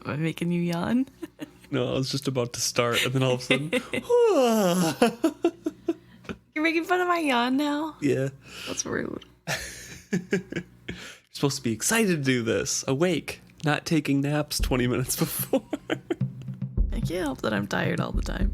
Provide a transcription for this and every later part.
Am I making you yawn? No, I was just about to start, and then all of a sudden, You're making fun of my yawn now? yeah. That's rude. You're supposed to be excited to do this, awake, not taking naps 20 minutes before. I can't help that I'm tired all the time.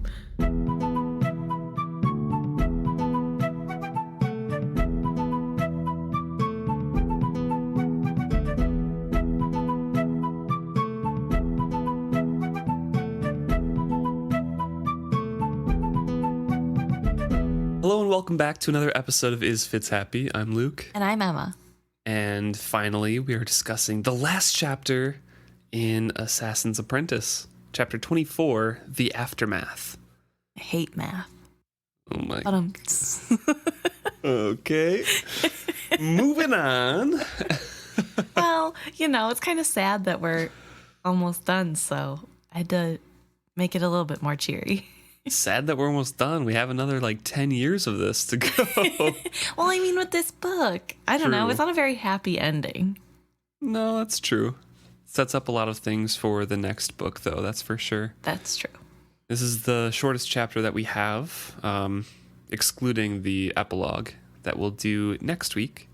Hello and welcome back to another episode of Is Fitz Happy? I'm Luke. And I'm Emma. And finally, we are discussing the last chapter in Assassin's Apprentice. Chapter 24, The Aftermath. I hate math. Oh my. But Okay. Moving on. well, it's kind of sad that we're almost done, so I had to make it a little bit more cheery. Sad that we're almost done. We have another 10 years of this to go. Well, I mean, with this book, I don't know. True. It's not a very happy ending. No, that's true. Sets up a lot of things for the next book, though. That's for sure. That's true. This is the shortest chapter that we have, excluding the epilogue that we'll do next week.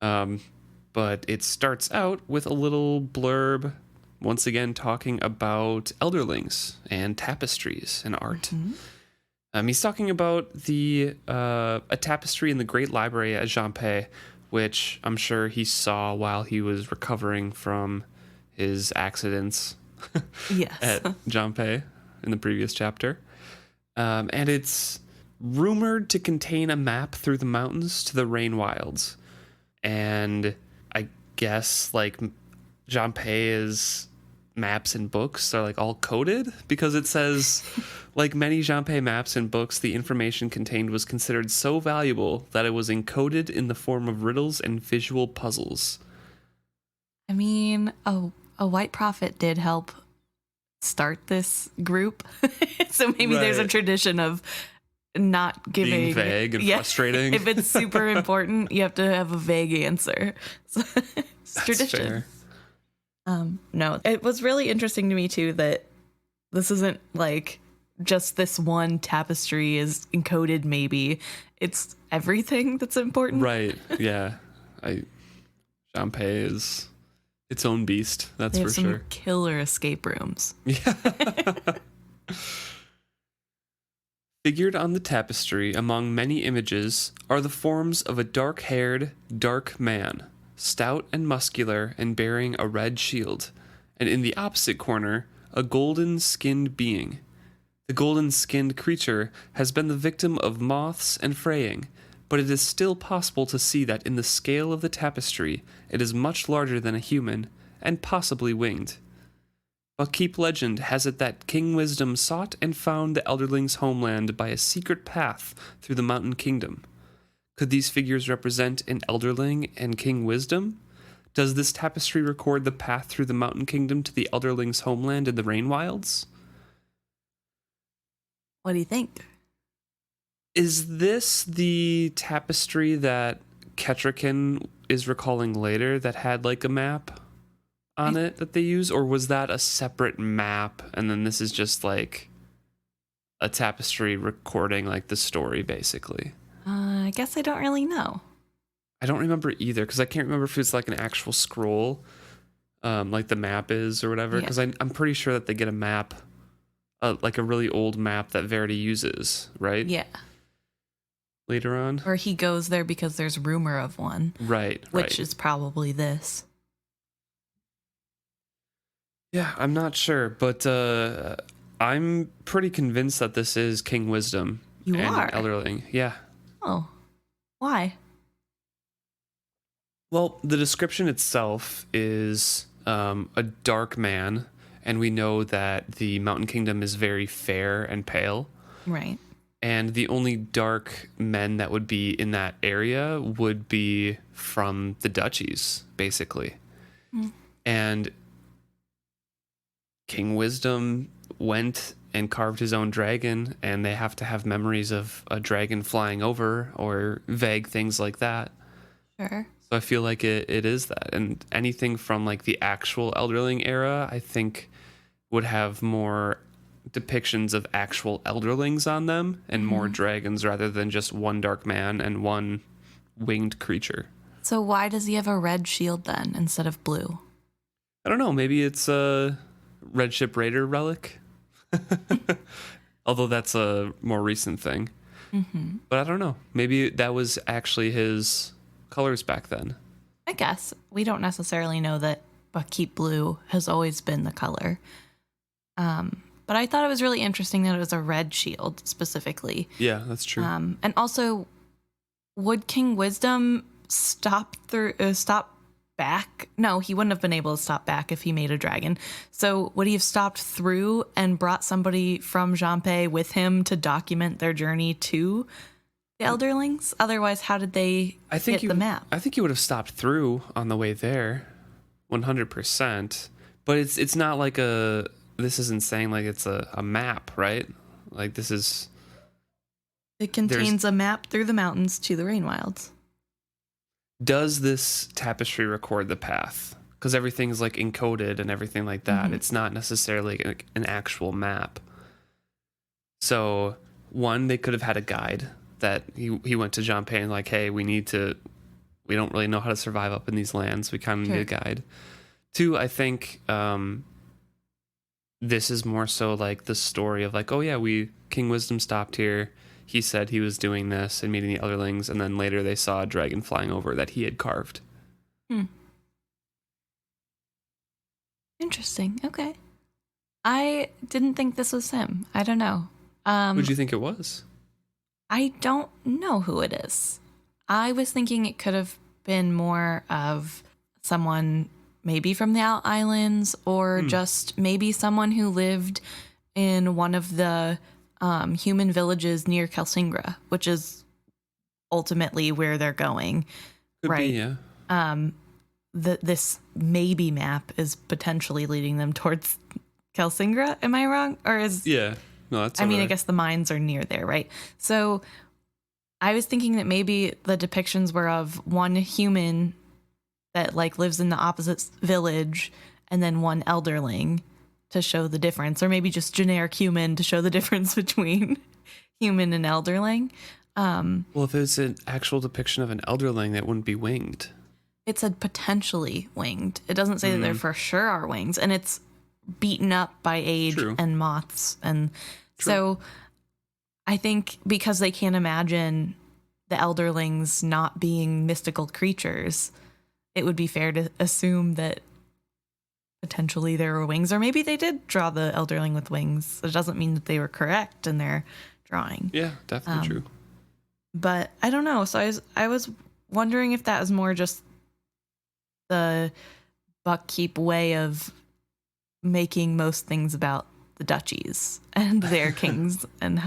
But it starts out with a little blurb, once again talking about elderlings and tapestries and art. Mm-hmm. He's talking about a tapestry in the Great Library at Jampé, which I'm sure he saw while he was recovering from his accidents Yes. at Jampé in the previous chapter. And it's rumored to contain a map through the mountains to the rain wilds. And I guess Jampé's maps and books are all coded, because it says like many Jampé maps and books, the information contained was considered so valuable that it was encoded in the form of riddles and visual puzzles. I mean, a white prophet did help start this group. So maybe there's a Right. tradition of not giving... Being vague and frustrating. If it's super important, you have to have a vague answer. So, it's That's tradition. fair. No, it was really interesting to me too that this isn't just this one tapestry is encoded. Maybe it's everything that's important. Right. Yeah. Jampé is its own beast. That's They for have some sure. killer escape rooms. Yeah. Figured on the tapestry among many images are the forms of a dark-haired, dark man, stout and muscular and bearing a red shield, and in the opposite corner, a golden-skinned being. The golden-skinned creature has been the victim of moths and fraying, but it is still possible to see that in the scale of the tapestry it is much larger than a human, and possibly winged. But keep legend has it that King Wisdom sought and found the Elderling's homeland by a secret path through the Mountain Kingdom. Could these figures represent an Elderling and King Wisdom? Does this tapestry record the path through the Mountain Kingdom to the Elderling's homeland in the Rain Wilds? What do you think? Is this the tapestry that Ketrican is recalling later that had a map on it that they use? Or was that a separate map and then this is just a tapestry recording the story basically? I guess I don't really know. I don't remember either, because I can't remember if it's an actual scroll, like the map is or whatever, because I'm pretty sure that they get a map, a really old map that Verity uses, right? Yeah. Later on? Or he goes there because there's rumor of one. Right, Which is probably this. Yeah, I'm not sure, but I'm pretty convinced that this is King Wisdom. You and are? Elderling. Yeah. Oh. Why? Well, the description itself is a dark man, and we know that the Mountain Kingdom is very fair and pale. Right. And the only dark men that would be in that area would be from the duchies, basically. Mm. And King Wisdom went and carved his own dragon, and they have to have memories of a dragon flying over or vague things like that. Sure. So I feel like it is that. And anything from like the actual Elderling era, I think would have more depictions of actual Elderlings on them and more dragons rather than just one dark man and one winged creature. So why does he have a red shield then instead of blue? I don't know. Maybe it's a Red Ship Raider relic. Although that's a more recent thing. Mm-hmm. But I don't know. Maybe that was actually his colors back then. I guess. We don't necessarily know that Buckkeep Blue has always been the color. But I thought it was really interesting that it was a red shield specifically. Yeah, that's true. And also, would King Wisdom stop back? No, he wouldn't have been able to stop back if he made a dragon. So would he have stopped through and brought somebody from Jeanpei with him to document their journey to the Elderlings? Otherwise, how did they get the map? I think he would have stopped through on the way there, 100%. But it's not like this isn't saying like it's a map, right? Like this is... It contains a map through the mountains to the Rainwilds. Does this tapestry record the path? Because everything's like encoded and everything like that. Mm-hmm. It's not necessarily like an actual map. So one, they could have had a guide that he went to Jeanpei and like, hey, we don't really know how to survive up in these lands. We kind of need a guide. Two, I think this is more so like the story of like, oh yeah, King Wisdom stopped here. He said he was doing this and meeting the Elderlings, and then later they saw a dragon flying over that he had carved. Interesting. Okay. I didn't think this was him. I don't know. Who'd you think it was? I don't know who it is. I was thinking it could have been more of someone maybe from the Out Islands or just maybe someone who lived in one of the human villages near Kelsingra, which is ultimately where they're going. Could right? be, yeah. This maybe map is potentially leading them towards Kelsingra. Am I wrong? Or is... Yeah. No, that's I mean, right. I guess the mines are near there, right? So I was thinking that maybe the depictions were of one human that like lives in the opposite village and then one elderling to show the difference, or maybe just generic human to show the difference between human and elderling. Well, if it's an actual depiction of an elderling, that wouldn't be winged. It said potentially winged. It doesn't say that there for sure are wings, and it's beaten up by age and moths. And so I think because they can't imagine the elderlings not being mystical creatures, it would be fair to assume that potentially there were wings, or maybe they did draw the elderling with wings. It doesn't mean that they were correct in their drawing. Yeah, definitely true. But I don't know. So I was wondering if that was more just the Buckkeep way of making most things about the duchies and their kings and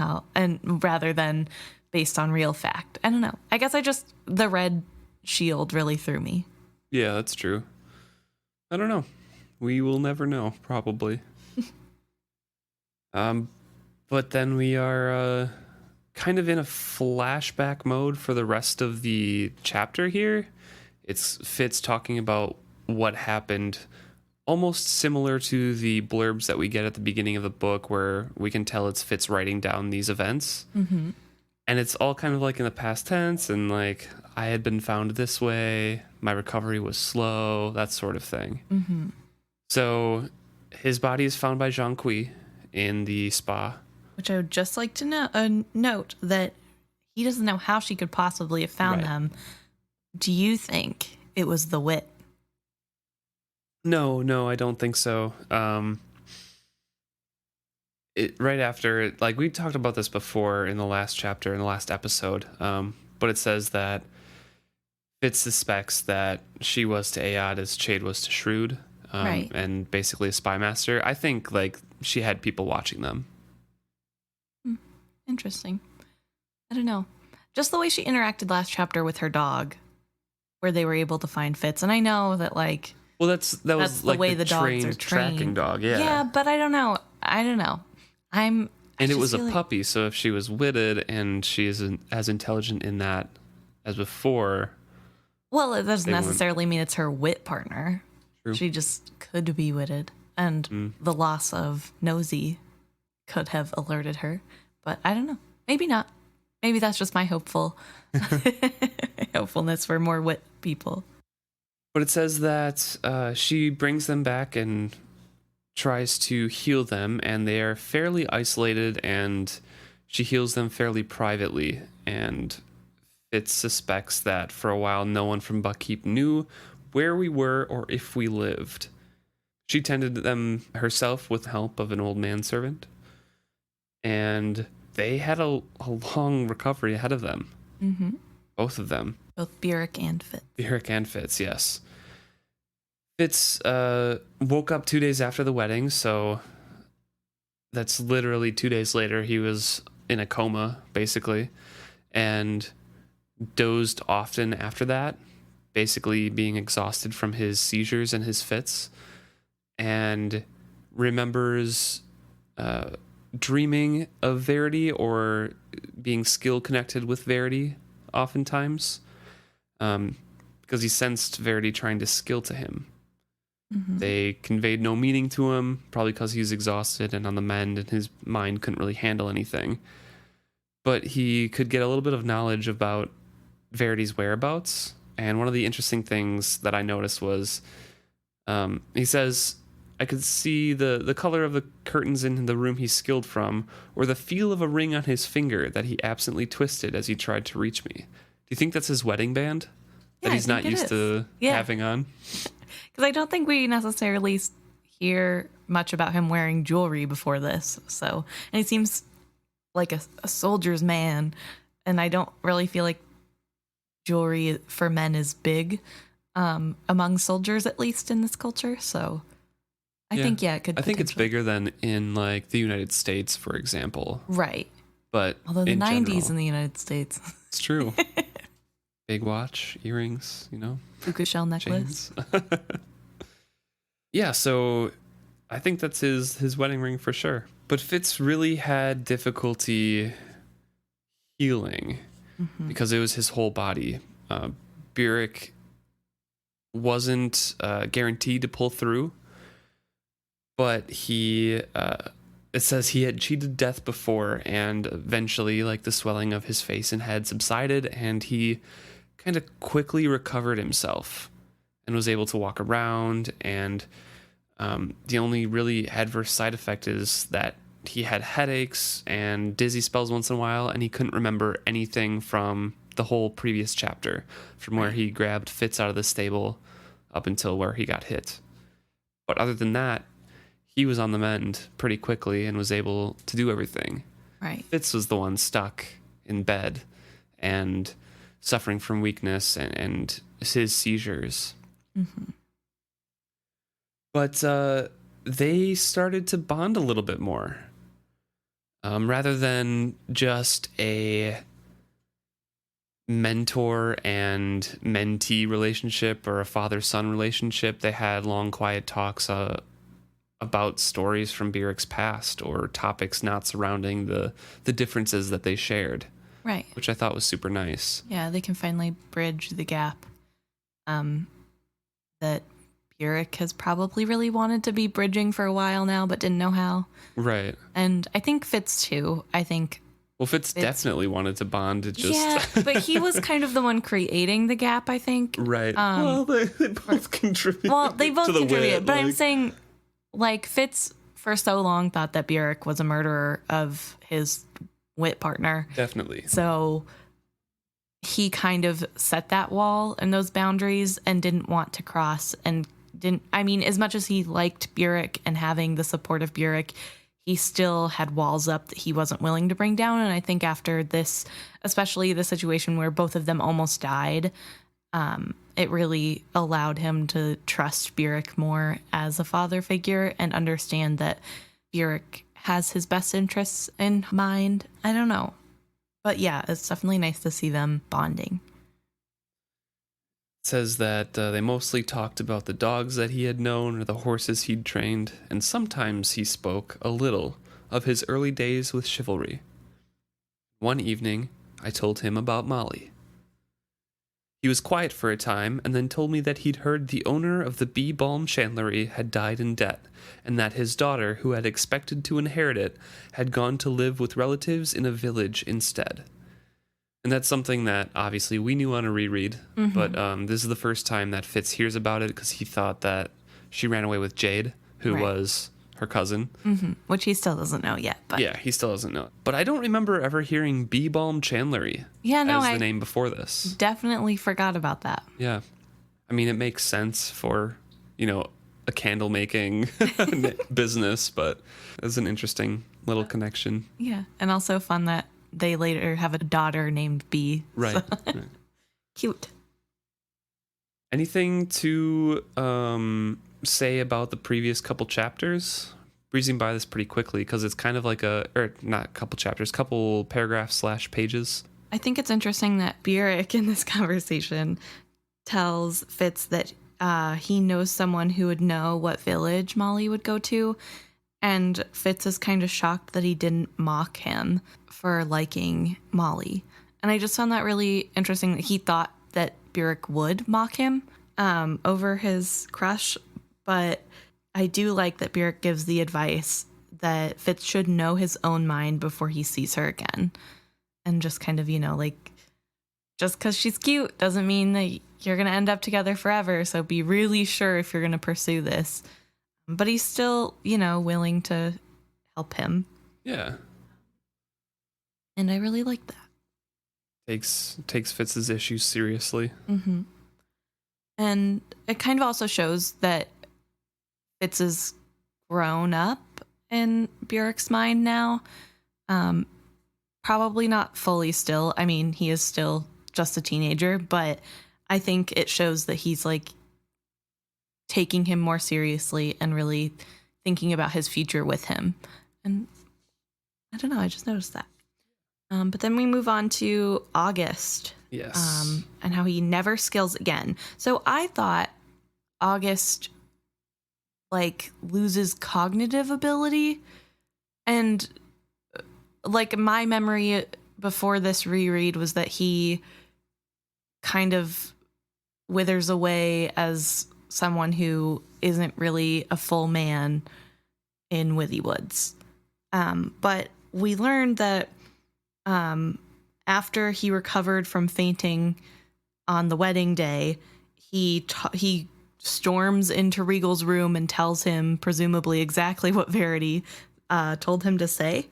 rather than based on real fact. I don't know. I guess the red shield really threw me. Yeah, that's true. I don't know. We will never know, probably. But then we are kind of in a flashback mode for the rest of the chapter here. It's Fitz talking about what happened, almost similar to the blurbs that we get at the beginning of the book, where we can tell it's Fitz writing down these events. Mm-hmm. And it's all kind of like in the past tense, and like, I had been found this way, my recovery was slow, that sort of thing. Mm-hmm. So his body is found by Zhang Kui in the spa. Which I would just like to note that he doesn't know how she could possibly have found them. Do you think it was the wit? No, I don't think so. Right after, like we talked about this before in the last chapter, in the last episode, but it says that Fitz suspects that she was to Aod as Chade was to Shrewd. And basically a spy master. I think like she had people watching them. Interesting. I don't know. Just the way she interacted last chapter with her dog, where they were able to find Fitz. And I know that like, well, that was the like way the dogs are trained. Tracking dog. Yeah, but I don't know. And it was a puppy, so if she was witted and she is as intelligent in that as before. Well, it doesn't They wouldn't. necessarily mean it's her wit partner. True. She just could be witted. And the loss of Nosy could have alerted her. But I don't know. Maybe not. Maybe that's just my hopefulness for more wit people. But it says that she brings them back and tries to heal them, and they are fairly isolated, and she heals them fairly privately. And Fitz suspects that for a while no one from Buckkeep knew where we were or if we lived. She tended them herself with the help of an old manservant, and they had a long recovery ahead of them. Mm-hmm. Both of them. Both Burrich and Fitz. Burrich and Fitz, yes. Fitz woke up 2 days after the wedding, so that's literally 2 days later. He was in a coma, basically, and dozed often after that, basically being exhausted from his seizures and his fits, and remembers dreaming of Verity or being skill connected with Verity oftentimes, because he sensed Verity trying to skill to him. Mm-hmm. They conveyed no meaning to him, probably because he was exhausted and on the mend, and his mind couldn't really handle anything. But he could get a little bit of knowledge about Verity's whereabouts. And one of the interesting things that I noticed was, he says, I could see the color of the curtains in the room he skilled from, or the feel of a ring on his finger that he absently twisted as he tried to reach me. Do you think that's his wedding band that he's not used to having on? Because I don't think we necessarily hear much about him wearing jewelry before this. So, and he seems like a soldier's man, and I don't really feel like jewelry for men is big among soldiers, at least in this culture. So I think, it could. I think it's bigger than in like the United States, for example. Right. But although the in 90s general, in the United States. It's true. Big watch, earrings, puka shell necklace. Yeah, so I think that's his wedding ring for sure. But Fitz really had difficulty healing because it was his whole body. Burrich wasn't guaranteed to pull through, but it says he had cheated death before, and eventually, like, the swelling of his face and head subsided, and he kind of quickly recovered himself and was able to walk around. And the only really adverse side effect is that he had headaches and dizzy spells once in a while, and he couldn't remember anything from the whole previous chapter, from where he grabbed Fitz out of the stable up until where he got hit. But other than that, he was on the mend pretty quickly and was able to do everything. Right. Fitz was the one stuck in bed and suffering from weakness and his seizures. Mm-hmm. But they started to bond a little bit more. Rather than just a mentor and mentee relationship or a father-son relationship, they had long, quiet talks about stories from Burrich's past or topics not surrounding the differences that they shared. Right. Which I thought was super nice. Yeah, they can finally bridge the gap that Burrich has probably really wanted to be bridging for a while now, but didn't know how. Right. And I think Fitz too. Well, Fitz definitely wanted to bond. It just yeah, but he was kind of the one creating the gap, I think. Right. Well, they both contributed. Well, they both contributed, but like... I'm saying, like, Fitz for so long thought that Burrich was a murderer of his wit partner. Definitely. So he kind of set that wall and those boundaries and didn't want to cross, and as much as he liked Burrich and having the support of Burrich, he still had walls up that he wasn't willing to bring down. And I think after this, especially the situation where both of them almost died, it really allowed him to trust Burrich more as a father figure and understand that Burrich has his best interests in mind. I don't know. But yeah, it's definitely nice to see them bonding. It says that they mostly talked about the dogs that he had known or the horses he'd trained, and sometimes he spoke a little of his early days with chivalry. One evening, I told him about Molly. He was quiet for a time and then told me that he'd heard the owner of the bee balm chandlery had died in debt, and that his daughter, who had expected to inherit it, had gone to live with relatives in a village instead. And that's something that obviously we knew on a reread, but this is the first time that Fitz hears about it because he thought that she ran away with Jade, who was her cousin. Which he still doesn't know yet. But Yeah, he still doesn't know. But I don't remember ever hearing bee balm chandlery as the name before this. Definitely forgot about that. Yeah. I mean, it makes sense for, a candle making business, but it's an interesting little connection. Yeah. And also fun that they later have a daughter named Bee. Right. So. Right. Cute. Anything to say about the previous couple chapters? Breezing by this pretty quickly because it's kind of like not couple chapters, couple paragraphs / pages. I think it's interesting that Burrich in this conversation tells Fitz that he knows someone who would know what village Molly would go to. And Fitz is kind of shocked that he didn't mock him for liking Molly. And I just found that really interesting that he thought that Burrich would mock him over his crush. But I do like that Burrich gives the advice that Fitz should know his own mind before he sees her again. And just kind of, just because she's cute doesn't mean that you're going to end up together forever. So be really sure if you're going to pursue this. But he's still, willing to help him. Yeah. And I really like that. Takes Fitz's issues seriously. Mm-hmm. And it kind of also shows that Fitz is grown up in Burrich's mind now. Probably not fully still. I mean, he is still just a teenager, but I think it shows that he's taking him more seriously and really thinking about his future with him. And I don't know, I just noticed that. But then we move on to August. Yes. And how he never skills again. So I thought August loses cognitive ability, and my memory before this reread was that he kind of withers away as someone who isn't really a full man in Withy Woods. But we learned that after he recovered from fainting on the wedding day, he storms into Regal's room and tells him presumably exactly what Verity told him to say.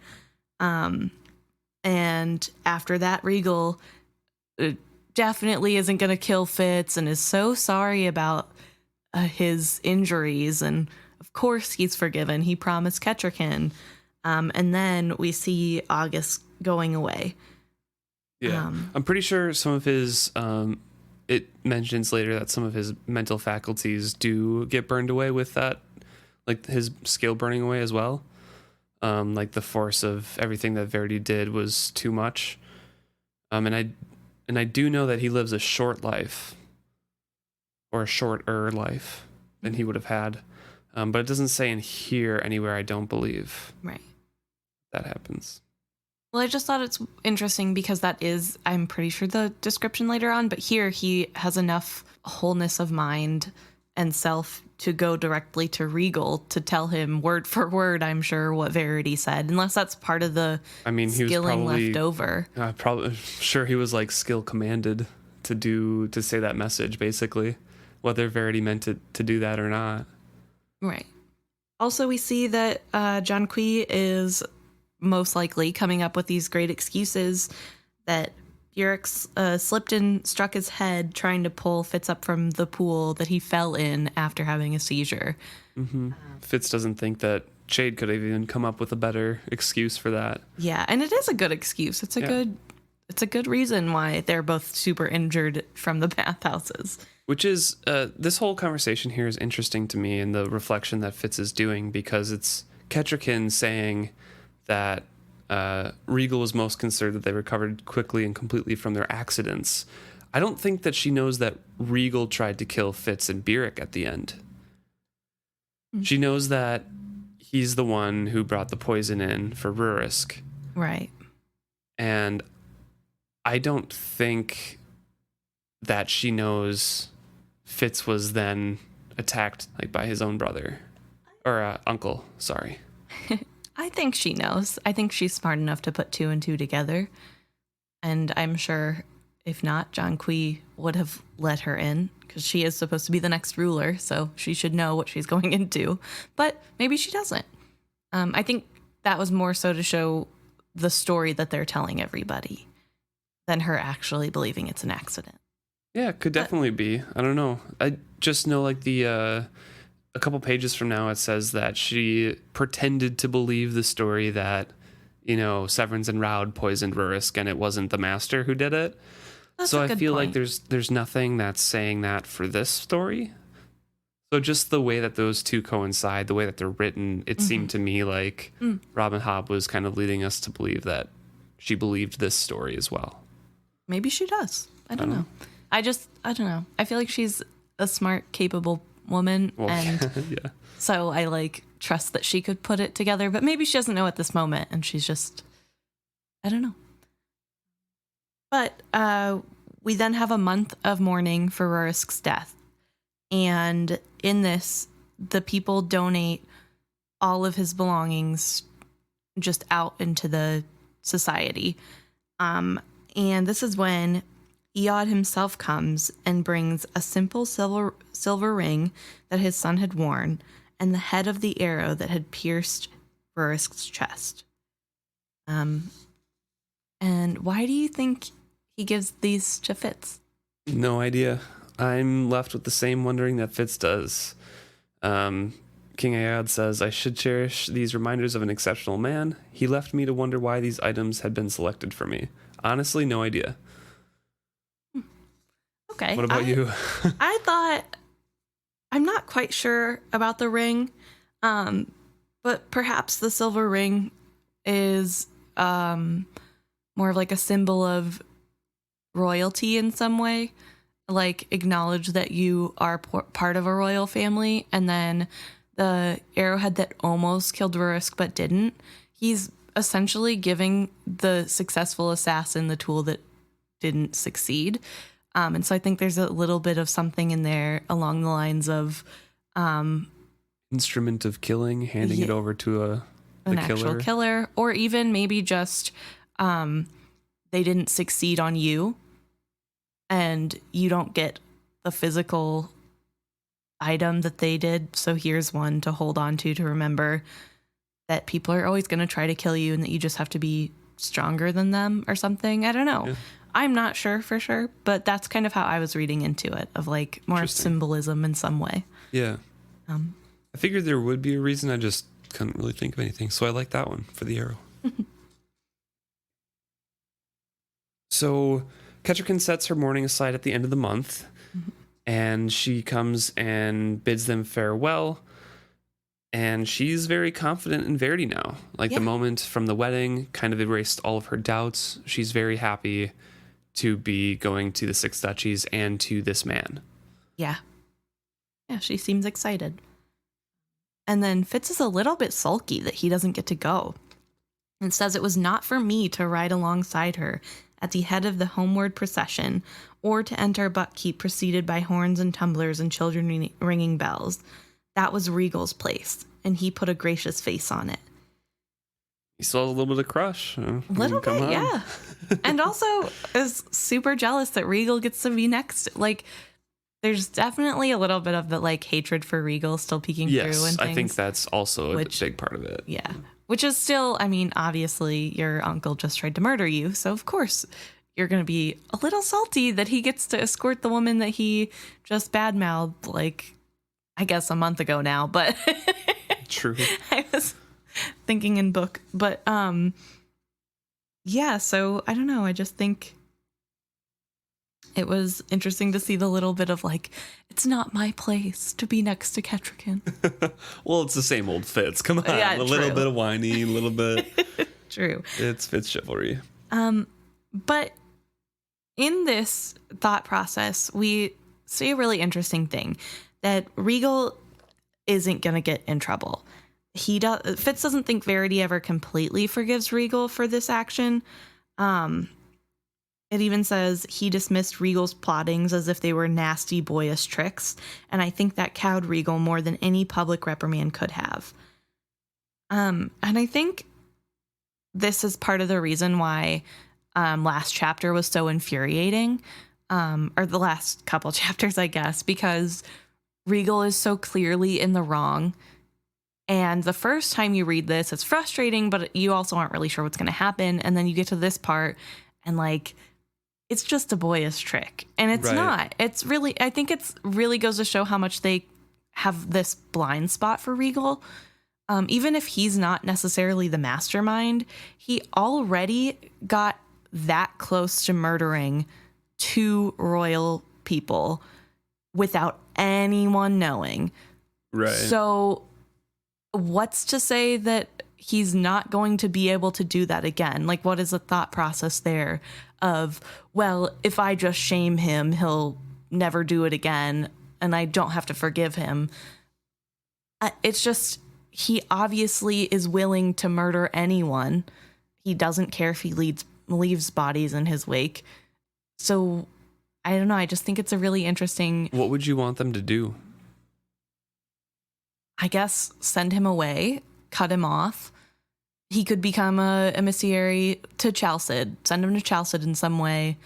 And after that, Regal definitely isn't going to kill Fitz and is so sorry about his injuries. And of course he's forgiven. He promised Kettrikin. And then we see August going away. Yeah. I'm pretty sure some of his, it mentions later that some of his mental faculties do get burned away with that, his skill burning away as well. The force of everything that Verity did was too much. And I do know that he lives a short life, or a shorter life than he would have had. But it doesn't say in here anywhere, I don't believe. Right. That happens. Well, I just thought it's interesting because that is, I'm pretty sure, the description later on. But here he has enough wholeness of mind and self to go directly to Regal to tell him word for word, I'm sure, what Verity said, unless that's part of the he skilling was left over. Probably sure he was skill commanded to say that message, basically, whether Verity meant to do that or not. Right. Also, we see that John Quee is most likely coming up with these great excuses that Burrich slipped and struck his head trying to pull Fitz up from the pool that he fell in after having a seizure. Mm-hmm. Fitz doesn't think that Jade could have even come up with a better excuse for that. Yeah, and it is a good excuse. It's a good reason why they're both super injured from the bathhouses. Which is, this whole conversation here is interesting to me, and the reflection that Fitz is doing, because it's Kettrikin saying that Regal was most concerned that they recovered quickly and completely from their accidents. I don't think that she knows that Regal tried to kill Fitz and Burrich at the end. Mm-hmm. She knows that he's the one who brought the poison in for Rurisk. Right. And I don't think that she knows Fitz was then attacked like by his own brother or uncle. Sorry. I think she knows. I think she's smart enough to put two and two together. And I'm sure if not, John Quee would have let her in because she is supposed to be the next ruler. So she should know what she's going into. But maybe she doesn't. I think that was more so to show the story that they're telling everybody than her actually believing it's an accident. Yeah, it could definitely be. I don't know. I just know like a couple pages from now, it says that she pretended to believe the story that, Severance and Raud poisoned Rurisk and it wasn't the master who did it. That's so a good I feel point. like there's nothing that's saying that for this story. So just the way that those two coincide, the way that they're written, it seemed to me like Robin Hobb was kind of leading us to believe that she believed this story as well. Maybe she does. I don't know. I don't know. I feel like she's a smart, capable woman. Well, and yeah. so I trust that she could put it together, but maybe she doesn't know at this moment. And she's just, I don't know. But we then have a month of mourning for Rurisk's death. And in this, the people donate all of his belongings just out into the society. And this is when Eod himself comes and brings a simple silver ring that his son had worn and the head of the arrow that had pierced Rurisk's chest. And why do you think he gives these to Fitz? No idea. I'm left with the same wondering that Fitz does. King Eod says, I should cherish these reminders of an exceptional man. He left me to wonder why these items had been selected for me. Honestly, no idea. Okay. What about you? I'm not quite sure about the ring, but perhaps the silver ring is more of like a symbol of royalty in some way. Like acknowledge that you are part of a royal family, and then the arrowhead that almost killed Rurisk but didn't, he's essentially giving the successful assassin the tool that didn't succeed. And so I think there's a little bit of something in there along the lines of instrument of killing, handing it over to an actual killer, or even maybe just they didn't succeed on you and you don't get the physical item that they did. So here's one to hold on to remember that people are always going to try to kill you and that you just have to be stronger than them or something. I don't know. Yeah. I'm not sure for sure, but that's kind of how I was reading into it, of like more symbolism in some way. Yeah. I figured there would be a reason. I just couldn't really think of anything. So I like that one for the arrow. So Kettrican sets her mourning aside at the end of the month, and she comes and bids them farewell. And she's very confident in Verity now. Like the moment from the wedding kind of erased all of her doubts. She's very happy to be going to the Six Duchies and to this man. Yeah. Yeah, she seems excited. And then Fitz is a little bit sulky that he doesn't get to go. And says it was not for me to ride alongside her at the head of the homeward procession, or to enter Buckkeep preceded by horns and tumblers and children ringing bells. That was Regal's place, and he put a gracious face on it. He still has a little bit of crush. A little bit, yeah. And also is super jealous that Regal gets to be next. Like, there's definitely a little bit of the like hatred for Regal still peeking through and things. I think that's also a big part of it. Yeah. Which is still, I mean, obviously your uncle just tried to murder you, so of course you're going to be a little salty that he gets to escort the woman that he just badmouthed, like, I guess a month ago now, but true. I was thinking in book, but yeah, so I don't know. I just think it was interesting to see the little bit of like, it's not my place to be next to Kettrican. Well, it's the same old Fitz. Come on, yeah, a little bit of whiny, a little bit. True. It's FitzChivalry. But in this thought process, we see a really interesting thing. That Regal isn't going to get in trouble. Fitz doesn't think Verity ever completely forgives Regal for this action. It even says he dismissed Regal's plottings as if they were nasty, boyish tricks, and I think that cowed Regal more than any public reprimand could have. And I think this is part of the reason why last chapter was so infuriating, or the last couple chapters, I guess, because Regal is so clearly in the wrong. And the first time you read this, it's frustrating, but you also aren't really sure what's going to happen. And then you get to this part and like, it's just a boyish trick. And it's not. It's really, I think it's really goes to show how much they have this blind spot for Regal. Even if he's not necessarily the mastermind, he already got that close to murdering 2 royal people without anyone knowing. Right. So what's to say that he's not going to be able to do that again? Like, what is the thought process there of, well, if I just shame him, he'll never do it again and I don't have to forgive him. It's just, he obviously is willing to murder anyone. He doesn't care if he leaves bodies in his wake. So I don't know. I just think it's a really interesting. What would you want them to do? I guess send him away, cut him off. He could become a emissary to Chalced. Send him to Chalced in some way.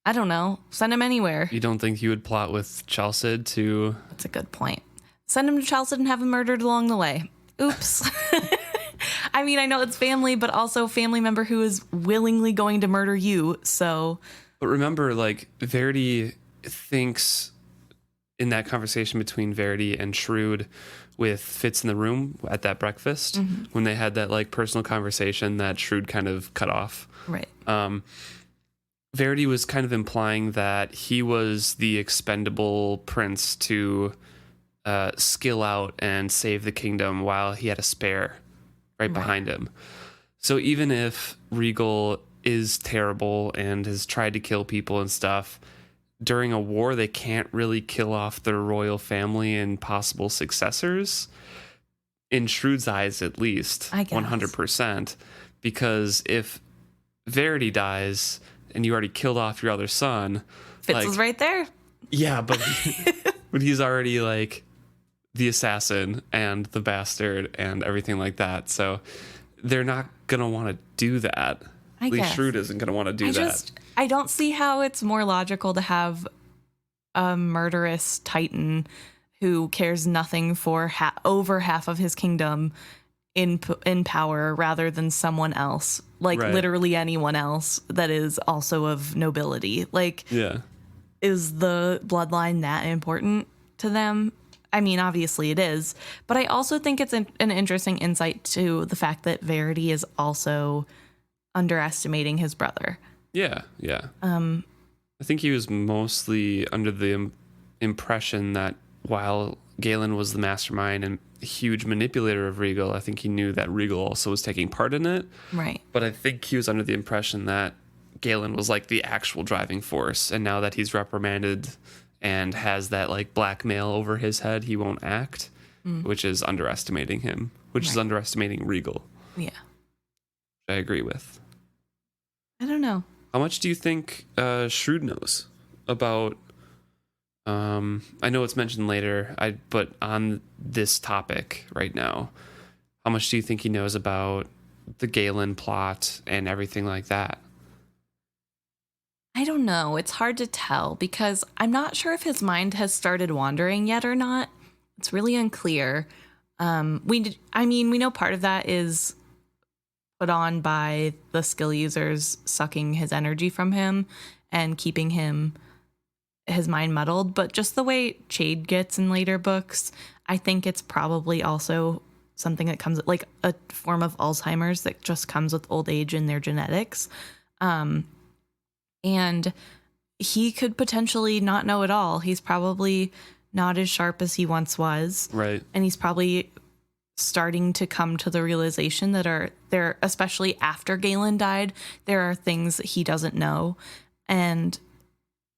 I don't know. Send him anywhere. You don't think you would plot with Chalced to... That's a good point. Send him to Chalced and have him murdered along the way. Oops. I mean, I know it's family, but also family member who is willingly going to murder you, so... But remember, like, Verity thinks in that conversation between Verity and Shrewd with Fitz in the room at that breakfast, when they had that, like, personal conversation that Shrewd kind of cut off. Right. Verity was kind of implying that he was the expendable prince to skill out and save the kingdom while he had a spare right behind him. So even if Regal is terrible and has tried to kill people and stuff, during a war they can't really kill off their royal family and possible successors, in Shrewd's eyes at least, I guess. 100%, because if Verity dies and you already killed off your other son, Fitz is right there. Yeah, but but he's already like the assassin and the bastard and everything like that. So they're not going to want to do that. At least Shrewd isn't going to want to do that. I don't see how it's more logical to have a murderous titan who cares nothing for over half of his kingdom in power rather than someone else, like literally anyone else that is also of nobility. Like, is the bloodline that important to them? I mean, obviously it is, but I also think it's an interesting insight to the fact that Verity is also underestimating his brother. Yeah. I think he was mostly under the impression that while Galen was the mastermind and a huge manipulator of Regal, I think he knew that Regal also was taking part in it. Right. But I think he was under the impression that Galen was like the actual driving force, and now that he's reprimanded and has that like blackmail over his head, he won't act, which is underestimating him, which is underestimating Regal. Yeah. I agree with. I don't know. How much do you think Shrewd knows about? I know it's mentioned later, but on this topic right now, how much do you think he knows about the Galen plot and everything like that? I don't know. It's hard to tell because I'm not sure if his mind has started wandering yet or not. It's really unclear. We know part of that is put on by the skill users sucking his energy from him and keeping his mind muddled. But just the way Chade gets in later books, I think it's probably also something that comes like a form of Alzheimer's that just comes with old age and their genetics. And he could potentially not know it all. He's probably not as sharp as he once was. Right. And he's probably starting to come to the realization that there, especially after Galen died, there are things that he doesn't know. And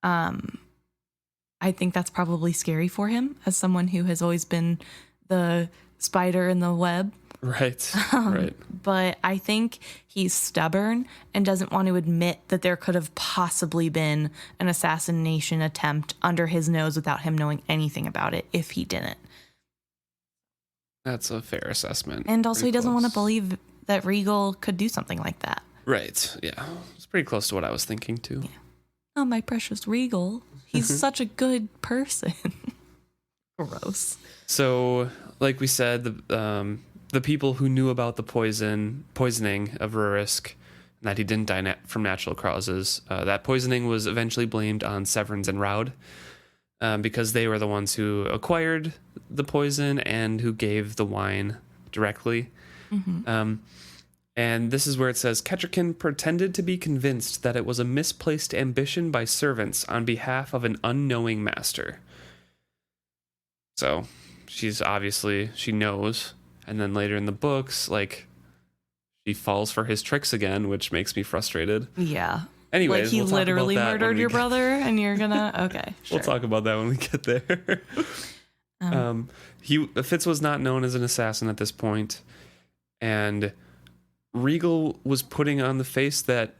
I think that's probably scary for him as someone who has always been the spider in the web. Right. Right. But I think he's stubborn and doesn't want to admit that there could have possibly been an assassination attempt under his nose without him knowing anything about it if he didn't. That's a fair assessment. And also, Pretty he doesn't want to close. believe that Regal could do something like that. Right. Yeah. It's pretty close to what I was thinking, too. Oh, my precious Regal. He's such a good person. Gross. So, like we said, the people who knew about the poisoning of Rurisk, and that he didn't die from natural causes, that poisoning was eventually blamed on Severns and Raud, because they were the ones who acquired the poison and who gave the wine directly. And this is where it says, Kettricken pretended to be convinced that it was a misplaced ambition by servants on behalf of an unknowing master. So she knows. And then later in the books, like, she falls for his tricks again, which makes me frustrated. Yeah. Anyways, like he we'll talk literally about that murdered when we your get- brother and you're gonna... Okay, sure. We'll talk about that when we get there. Fitz was not known as an assassin at this point, and Regal was putting on the face that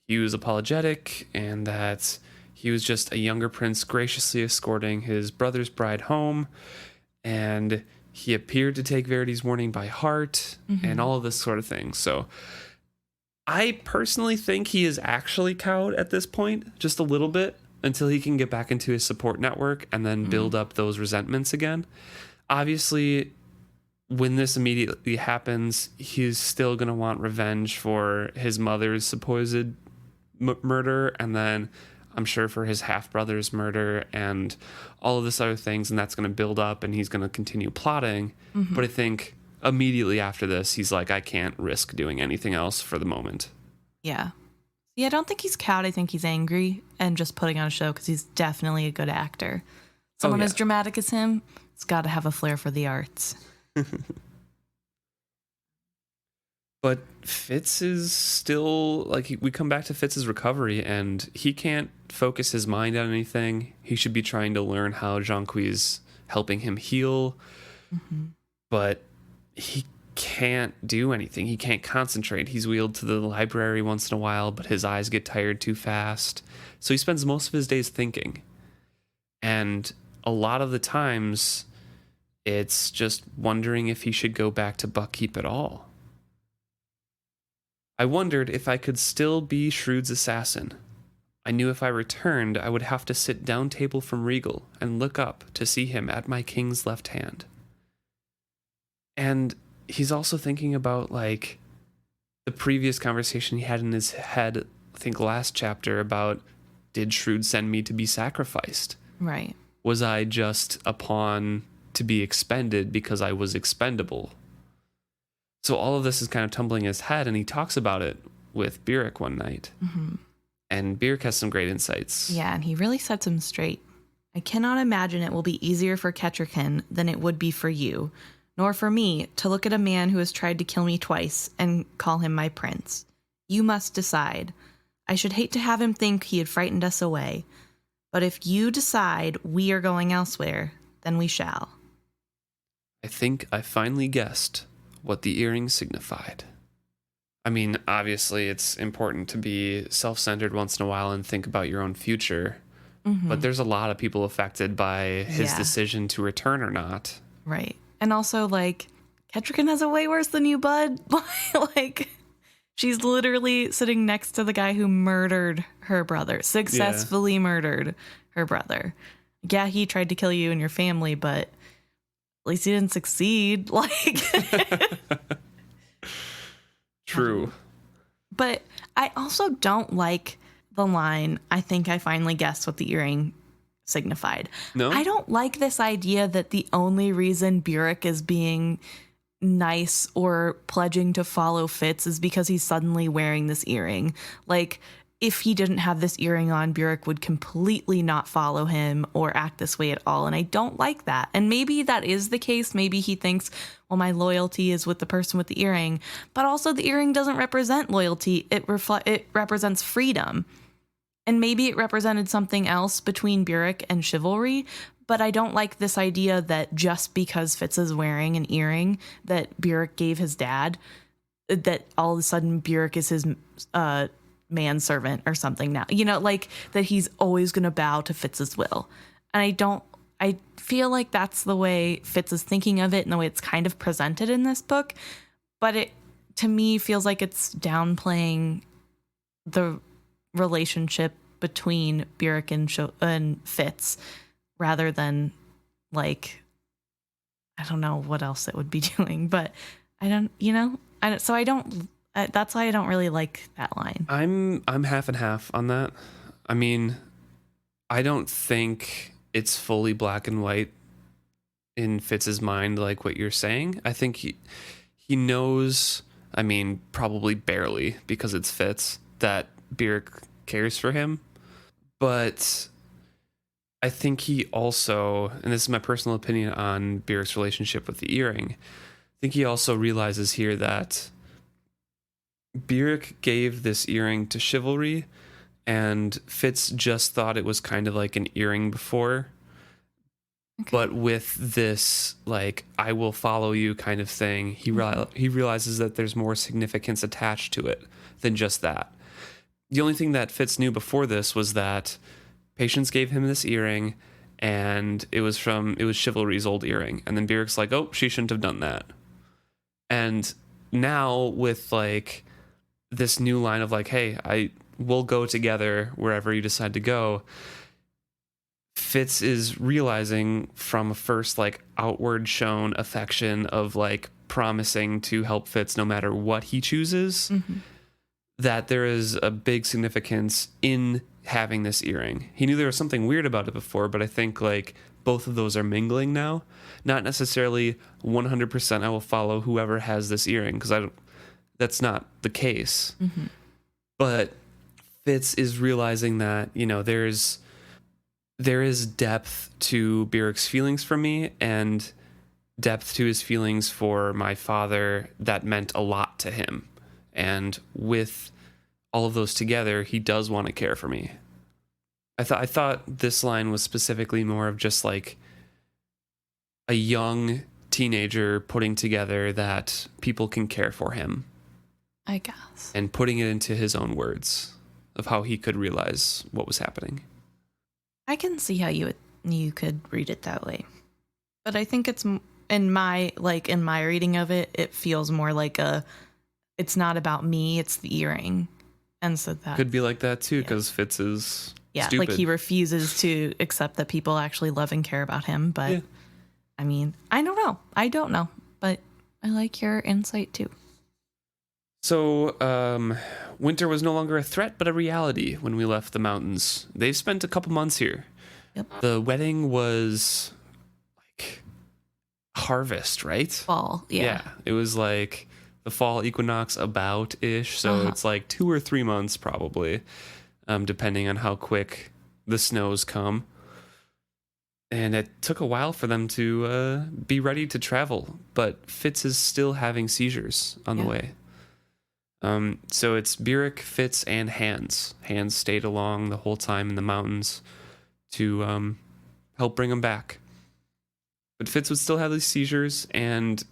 he was apologetic and that he was just a younger prince graciously escorting his brother's bride home, and he appeared to take Verity's warning by heart and all of this sort of thing. So I personally think he is actually cowed at this point, just a little bit, until he can get back into his support network and then build up those resentments again. Obviously, when this immediately happens, he's still going to want revenge for his mother's supposed murder, and then I'm sure for his half-brother's murder and all of this other things, and that's going to build up and he's going to continue plotting. But I think immediately after this, he's like, I can't risk doing anything else for the moment. Yeah. Yeah, I don't think he's cowed. I think he's angry and just putting on a show because he's definitely a good actor. Someone as dramatic as him, it's got to have a flair for the arts. But Fitz is still, like, we come back to Fitz's recovery, and he can't focus his mind on anything. He should be trying to learn how Jonqui's helping him heal, but he can't do anything. He can't concentrate. He's wheeled to the library once in a while, but his eyes get tired too fast. So he spends most of his days thinking. And a lot of the times, it's just wondering if he should go back to Buckkeep at all. I wondered if I could still be Shrewd's assassin. I knew if I returned, I would have to sit down table from Regal and look up to see him at my king's left hand. And he's also thinking about, like, the previous conversation he had in his head, I think last chapter, about, did Shrewd send me to be sacrificed? Right. Was I just a pawn to be expended because I was expendable? So all of this is kind of tumbling his head, and he talks about it with Burrich one night. And Burrich has some great insights. Yeah, and he really sets him straight. I cannot imagine it will be easier for Kettricken than it would be for you, nor for me, to look at a man who has tried to kill me twice and call him my prince. You must decide. I should hate to have him think he had frightened us away. But if you decide we are going elsewhere, then we shall. I think I finally guessed what the earring signified. I mean, obviously, it's important to be self-centered once in a while and think about your own future. But there's a lot of people affected by his decision to return or not. Right. And also, like, Kettricken has it way worse than you, bud. Like, she's literally sitting next to the guy who murdered her brother, successfully murdered her brother. Yeah, he tried to kill you and your family, but at least he didn't succeed. Like, True. but I also don't like the line, I think I finally guessed what the earring signified. No? I don't like this idea that the only reason Burrich is being nice or pledging to follow Fitz is because he's suddenly wearing this earring. Like, if he didn't have this earring on, Burrich would completely not follow him or act this way at all. And I don't like that. And maybe that is the case. Maybe he thinks, well, my loyalty is with the person with the earring. But also the earring doesn't represent loyalty. It represents freedom. And maybe it represented something else between Burrich and chivalry, but I don't like this idea that just because Fitz is wearing an earring that Burrich gave his dad, that all of a sudden Burrich is his manservant or something now. You know, like that he's always going to bow to Fitz's will. And I feel like that's the way Fitz is thinking of it and the way it's kind of presented in this book. But it, to me, feels like it's downplaying the relationship between Burrich and Fitz rather than, like, I don't know what else it would be doing, but I don't, you know, that's why I don't really like that line. I'm half and half on that. I mean, I don't think it's fully black and white in Fitz's mind, like what you're saying. I think he knows, I mean, probably barely because it's Fitz, that Burrich cares for him. But I think he also, and this is my personal opinion on Burrich's relationship with the earring, I think he also realizes here that Burrich gave this earring to chivalry, and Fitz just thought it was kind of like an earring before. Okay. But with this, like, I will follow you kind of thing, he realizes that there's more significance attached to it than just that. The only thing that Fitz knew before this was that Patience gave him this earring, and it was Chivalry's old earring. And then Burrich's like, oh, she shouldn't have done that. And now with, like, this new line of, like, hey, we'll go together wherever you decide to go, Fitz is realizing from a first, like, outward shown affection of, like, promising to help Fitz no matter what he chooses, that there is a big significance in having this earring. He knew there was something weird about it before, but I think, like, both of those are mingling now. Not necessarily 100% I will follow whoever has this earring, because that's not the case. But Fitz is realizing that, you know, there is depth to Burrich's feelings for me and depth to his feelings for my father that meant a lot to him. And with all of those together, he does want to care for me. I thought this line was specifically more of just like a young teenager putting together that people can care for him, I guess, and putting it into his own words of how he could realize what was happening. I can see how you could read it that way, but I think it's in my reading of it, it feels more like it's not about me, it's the earring. And so that could be like that too, because Fitz is stupid. Like he refuses to accept that people actually love and care about him. But I mean, I don't know, but I like your insight too. So winter was no longer a threat, but a reality when we left the mountains. They've spent a couple months here. Yep. The wedding was like harvest, right? Fall, yeah. It was like the fall equinox about-ish, so it's like 2 or 3 months probably, depending on how quick the snows come. And it took a while for them to be ready to travel, but Fitz is still having seizures on the way. So it's Burrich, Fitz, and Hans. Hans stayed along the whole time in the mountains to help bring him back. But Fitz would still have these seizures and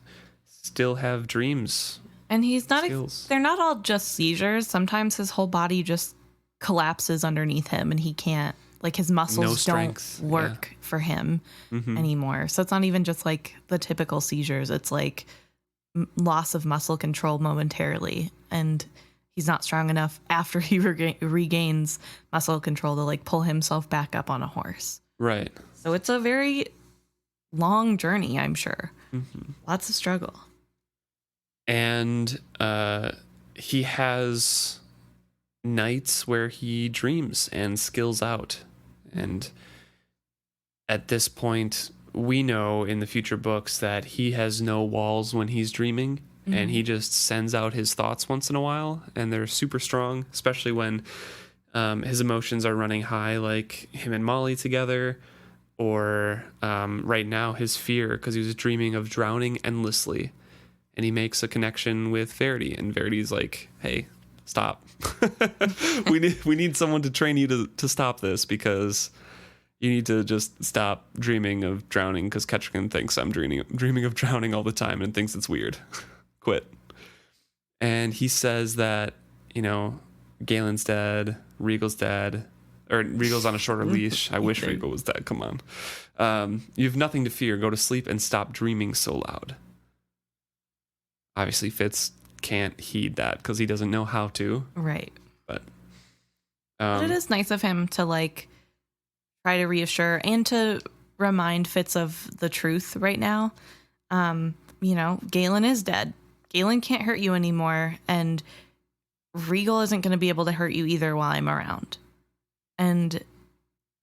still have dreams. And he's not, they're not all just seizures. Sometimes his whole body just collapses underneath him and he can't, like his muscles don't work for him anymore. So it's not even just like the typical seizures. It's like loss of muscle control momentarily. And he's not strong enough after he regains muscle control to like pull himself back up on a horse. Right. So it's a very long journey, I'm sure. Lots of struggle. And he has nights where he dreams and skills out. And at this point, we know in the future books that he has no walls when he's dreaming. And he just sends out his thoughts once in a while. And they're super strong, especially when his emotions are running high, like him and Molly together. Or right now, his fear, because he was dreaming of drowning endlessly. And he makes a connection with Verity. And Verity's like, hey, stop. we need someone to train you to stop this, because you need to just stop dreaming of drowning, because Ketchikan thinks I'm dreaming of drowning all the time and thinks it's weird. Quit. And he says that, Galen's dead, Regal's dead, or Regal's on a shorter leash. I wish Regal was dead. Come on. You have nothing to fear. Go to sleep and stop dreaming so loud. Obviously, Fitz can't heed that because he doesn't know how to. Right. But it is nice of him to try to reassure and to remind Fitz of the truth right now. Galen is dead. Galen can't hurt you anymore, and Regal isn't going to be able to hurt you either while I'm around. And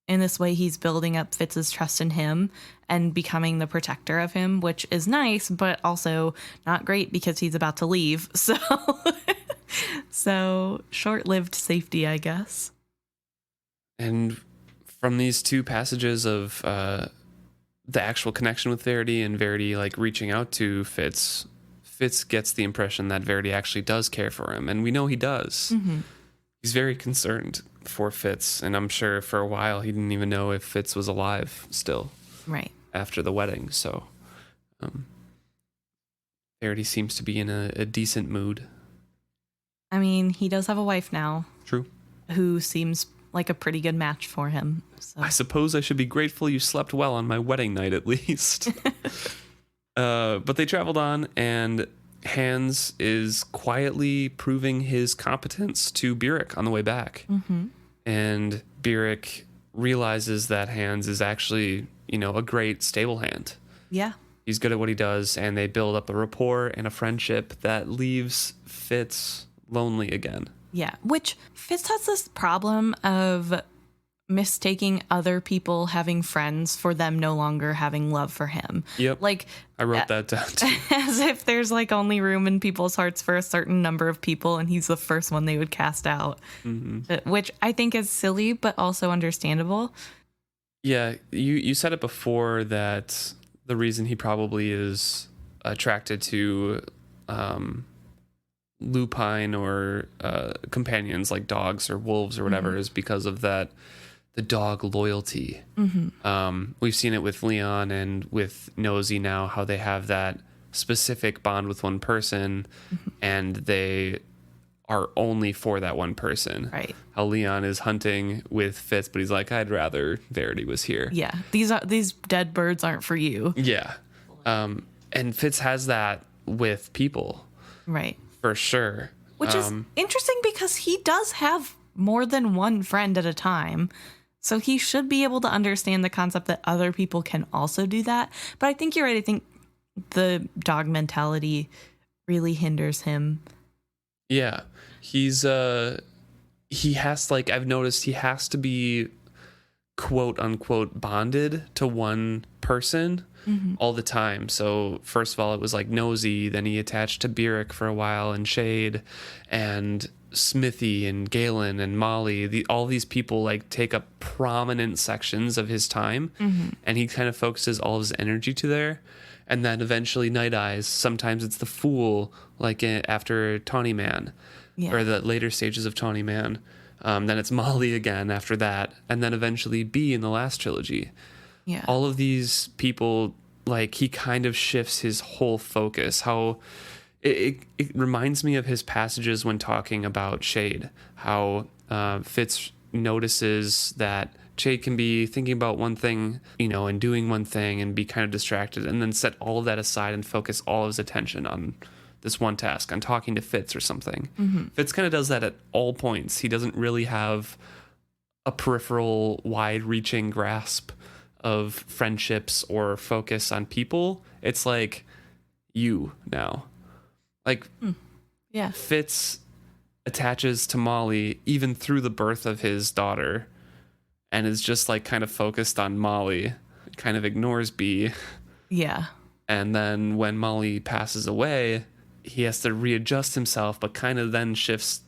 in this way, he's building up Fitz's trust in him and becoming the protector of him, which is nice, but also not great because he's about to leave. So short-lived safety, I guess. And from these two passages of the actual connection with Verity and Verity reaching out to Fitz gets the impression that Verity actually does care for him, and we know he does. Mm-hmm. He's very concerned for Fitz, and I'm sure for a while he didn't even know if Fitz was alive still. Right. After the wedding, so Verity seems to be in a decent mood. I mean, he does have a wife now. True. Who seems like a pretty good match for him. So. I suppose I should be grateful you slept well on my wedding night, at least. But they traveled on, and Hans is quietly proving his competence to Burrich on the way back. Mm-hmm. And Burrich realizes that Hans is actually, a great stable hand. Yeah. He's good at what he does, and they build up a rapport and a friendship that leaves Fitz lonely again. Yeah, which Fitz has this problem of mistaking other people having friends for them no longer having love for him. Yep. I wrote that down too. As if there's only room in people's hearts for a certain number of people, and he's the first one they would cast out. Mm-hmm. Which I think is silly, but also understandable. Yeah, you said it before that the reason he probably is attracted to lupine or companions like dogs or wolves or whatever mm-hmm. is because of the dog loyalty. Mm-hmm. We've seen it with Leon and with Nosy now, how they have that specific bond with one person mm-hmm. and they are only for that one person. Right. How Leon is hunting with Fitz, but he's like, I'd rather Verity was here. Yeah. These dead birds aren't for you. Yeah. And Fitz has that with people. Right. For sure. Which is interesting because he does have more than one friend at a time. So he should be able to understand the concept that other people can also do that. But I think you're right. I think the dog mentality really hinders him. Yeah. He has I've noticed he has to be quote unquote bonded to one person mm-hmm. all the time. So first of all, it was Nosy, then he attached to Burrich for a while and Shade and Smithy and Galen and Molly. All these people take up prominent sections of his time mm-hmm. and he kind of focuses all of his energy to there. And then eventually Night Eyes, sometimes it's the Fool, after Tawny Man or the later stages of Tawny Man. Then it's Molly again after that. And then eventually B in the last trilogy. Yeah. All of these people, he kind of shifts his whole focus. How it reminds me of his passages when talking about Shade. How Fitz notices that Shade can be thinking about one thing, and doing one thing and be kind of distracted and then set all of that aside and focus all of his attention on this one task, on talking to Fitz or something. Mm-hmm. Fitz kind of does that at all points. He doesn't really have a peripheral, wide-reaching grasp of friendships or focus on people. It's you now. Yeah. Fitz attaches to Molly even through the birth of his daughter and is just kind of focused on Molly, kind of ignores B. Yeah. And then when Molly passes away, he has to readjust himself, but kind of then shifts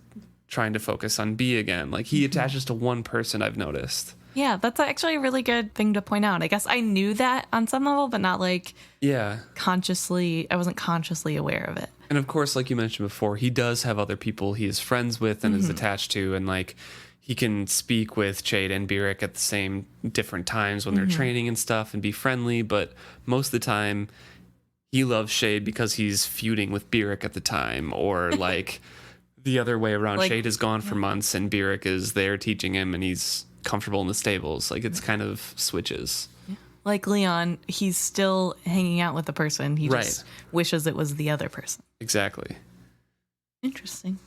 trying to focus on B again. He attaches to one person, I've noticed. Yeah, that's actually a really good thing to point out. I guess I knew that on some level, but not like consciously. I wasn't consciously aware of it. And of course, like you mentioned before, he does have other people he is friends with and is attached to, and like he can speak with Chade and Burrich at the same different times when they're training and stuff and be friendly, but most of the time he loves Chade because he's feuding with Burrich at the time, or like the other way around. Like, Chade is gone for months and Burrich is there teaching him and he's comfortable in the stables. Like it's kind of switches. Yeah. Like Leon, he's still hanging out with the person. He just wishes it was the other person. Exactly. Interesting.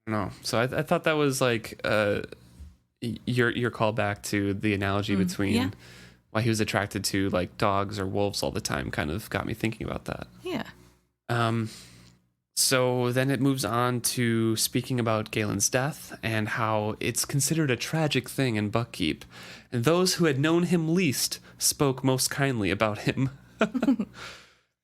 No, so I thought that was like your callback to the analogy between why he was attracted to like dogs or wolves all the time kind of got me thinking about that. Yeah. So then it moves on to speaking about Galen's death and how it's considered a tragic thing in Buckkeep, and those who had known him least spoke most kindly about him.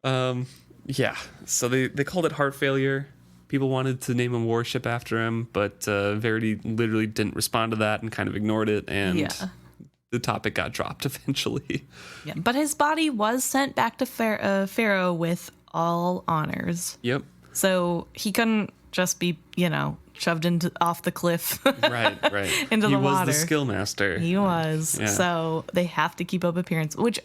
Yeah, so they called it heart failure. People wanted to name a warship after him, but Verity literally didn't respond to that and kind of ignored it, and the topic got dropped eventually. Yeah, but his body was sent back to Pharaoh with all honors. Yep. So he couldn't just be, shoved off the cliff. right. Into the water. He was the skill master. He was. Yeah. So they have to keep up appearance, which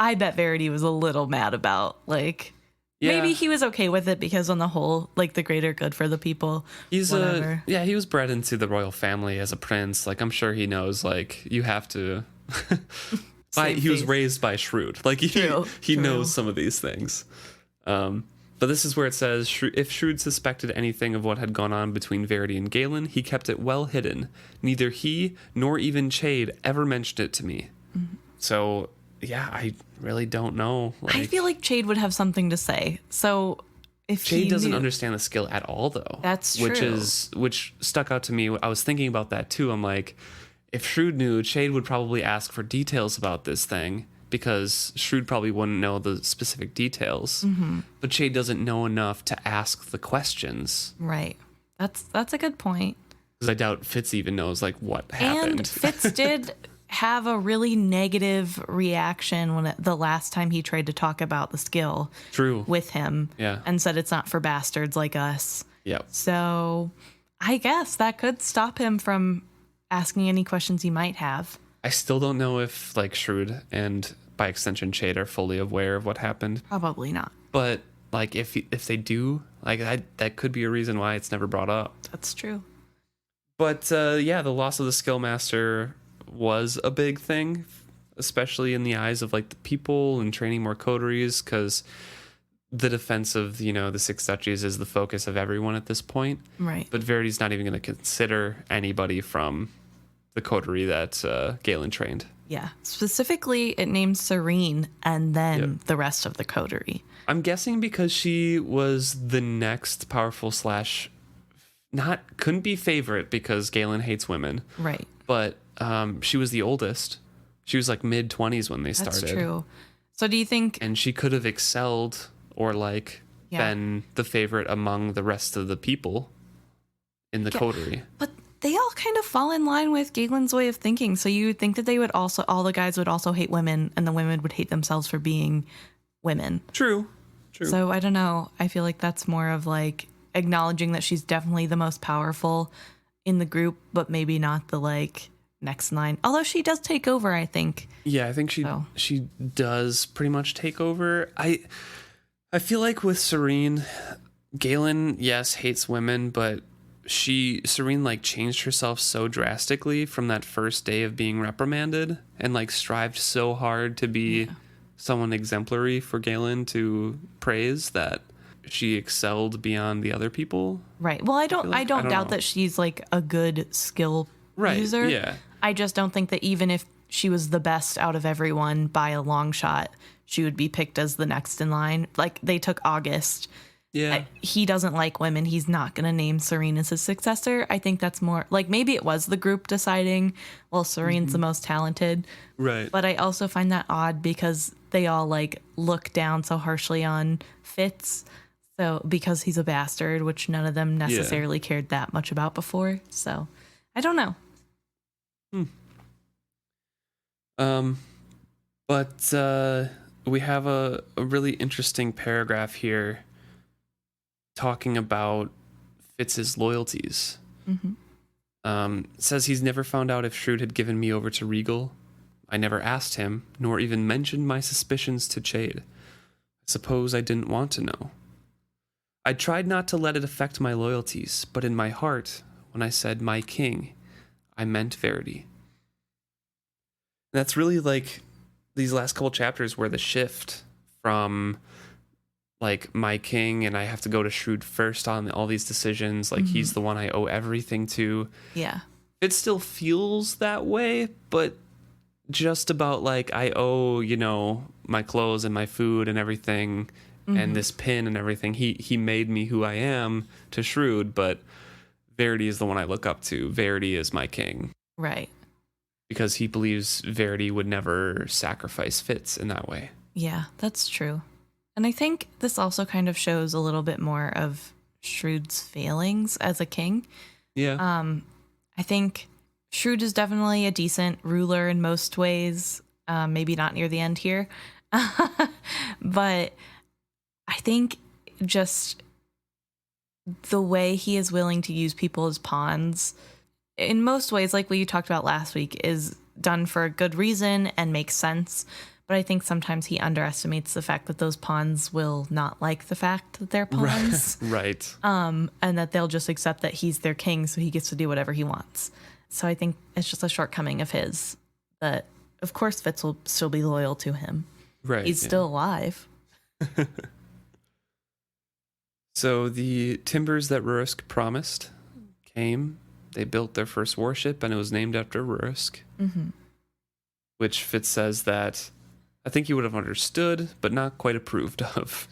I bet Verity was a little mad about. Like, maybe he was okay with it because on the whole, like the greater good for the people. He was bred into the royal family as a prince. Like, I'm sure he knows, like, you have to. He was raised by Shrewd. Like, he knows some of these things. But this is where it says, if Shrewd suspected anything of what had gone on between Verity and Galen, he kept it well hidden. Neither he nor even Chade ever mentioned it to me. Mm-hmm. So, yeah, I really don't know. Like, I feel like Chade would have something to say. So if Chade doesn't understand the skill at all, though. That's true. Which stuck out to me. I was thinking about that, too. I'm like, if Shrewd knew, Chade would probably ask for details about this thing, because Shrewd probably wouldn't know the specific details. Mm-hmm. But Chade doesn't know enough to ask the questions. Right. That's a good point. Because I doubt Fitz even knows, like, what happened. And Fitz did have a really negative reaction the last time he tried to talk about the skill with him. Yeah. And said it's not for bastards like us. Yep. So I guess that could stop him from asking any questions he might have. I still don't know if, like, Shrewd and, by extension, Chade are fully aware of what happened. Probably not. But, like, if they do, like, that could be a reason why it's never brought up. That's true. But, the loss of the Skillmaster was a big thing, especially in the eyes of, like, the people and training more coteries, because the defense of, the Six Duchies is the focus of everyone at this point. Right. But Verity's not even going to consider anybody from the coterie that Galen trained. Yeah. Specifically, it names Serene and then the rest of the coterie. I'm guessing because she was the next powerful / couldn't be favorite because Galen hates women. Right. But she was the oldest. She was like mid-20s when they started. That's true. So do you think... And she could have excelled or been the favorite among the rest of the people in the coterie. But they all kind of fall in line with Galen's way of thinking. So you would think that they would also, all the guys would also hate women, and the women would hate themselves for being women. True. So I don't know. I feel like that's more of like acknowledging that she's definitely the most powerful in the group, but maybe not the next line. Although she does take over, I think. Yeah, I think she does pretty much take over. I feel like with Serene, Galen, yes, hates women, but Serene changed herself so drastically from that first day of being reprimanded and strived so hard to be someone exemplary for Galen to praise that she excelled beyond the other people. Right. Well, I don't doubt that she's a good skill user. Yeah. I just don't think that even if she was the best out of everyone by a long shot, she would be picked as the next in line. They took August. Yeah. He doesn't like women. He's not going to name Serene as his successor. I think that's more maybe it was the group deciding, well, Serene's the most talented. Right. But I also find that odd because they all look down so harshly on Fitz. So because he's a bastard, which none of them necessarily cared that much about before. So I don't know. Um, but we have a really interesting paragraph here talking about Fitz's loyalties. Mm-hmm. It says he's never found out if Shrewd had given me over to Regal. I never asked him, nor even mentioned my suspicions to Chade. I suppose I didn't want to know. I tried not to let it affect my loyalties, but in my heart, when I said my king, I meant Verity. That's really like these last couple chapters where the shift from like my king and I have to go to Shrewd first on all these decisions, like he's the one I owe everything to. Yeah. It still feels that way, but just about like I owe, my clothes and my food and everything and this pin and everything. He made me who I am to Shrewd, but Verity is the one I look up to. Verity is my king. Right. Because he believes Verity would never sacrifice Fitz in that way. Yeah, that's true. And I think this also kind of shows a little bit more of Shrewd's failings as a king. Yeah. I think Shrewd is definitely a decent ruler in most ways. Maybe not near the end here. But I think just the way he is willing to use people as pawns in most ways, like what you talked about last week, is done for a good reason and makes sense. But I think sometimes he underestimates the fact that those pawns will not like the fact that they're pawns. Right. And that they'll just accept that he's their king, so he gets to do whatever he wants. So I think it's just a shortcoming of his that, of course, Fitz will still be loyal to him. Right. He's still alive. So the timbers that Rurusk promised came. They built their first warship, and it was named after Rurusk. Mm-hmm. Which Fitz says that I think he would have understood, but not quite approved of.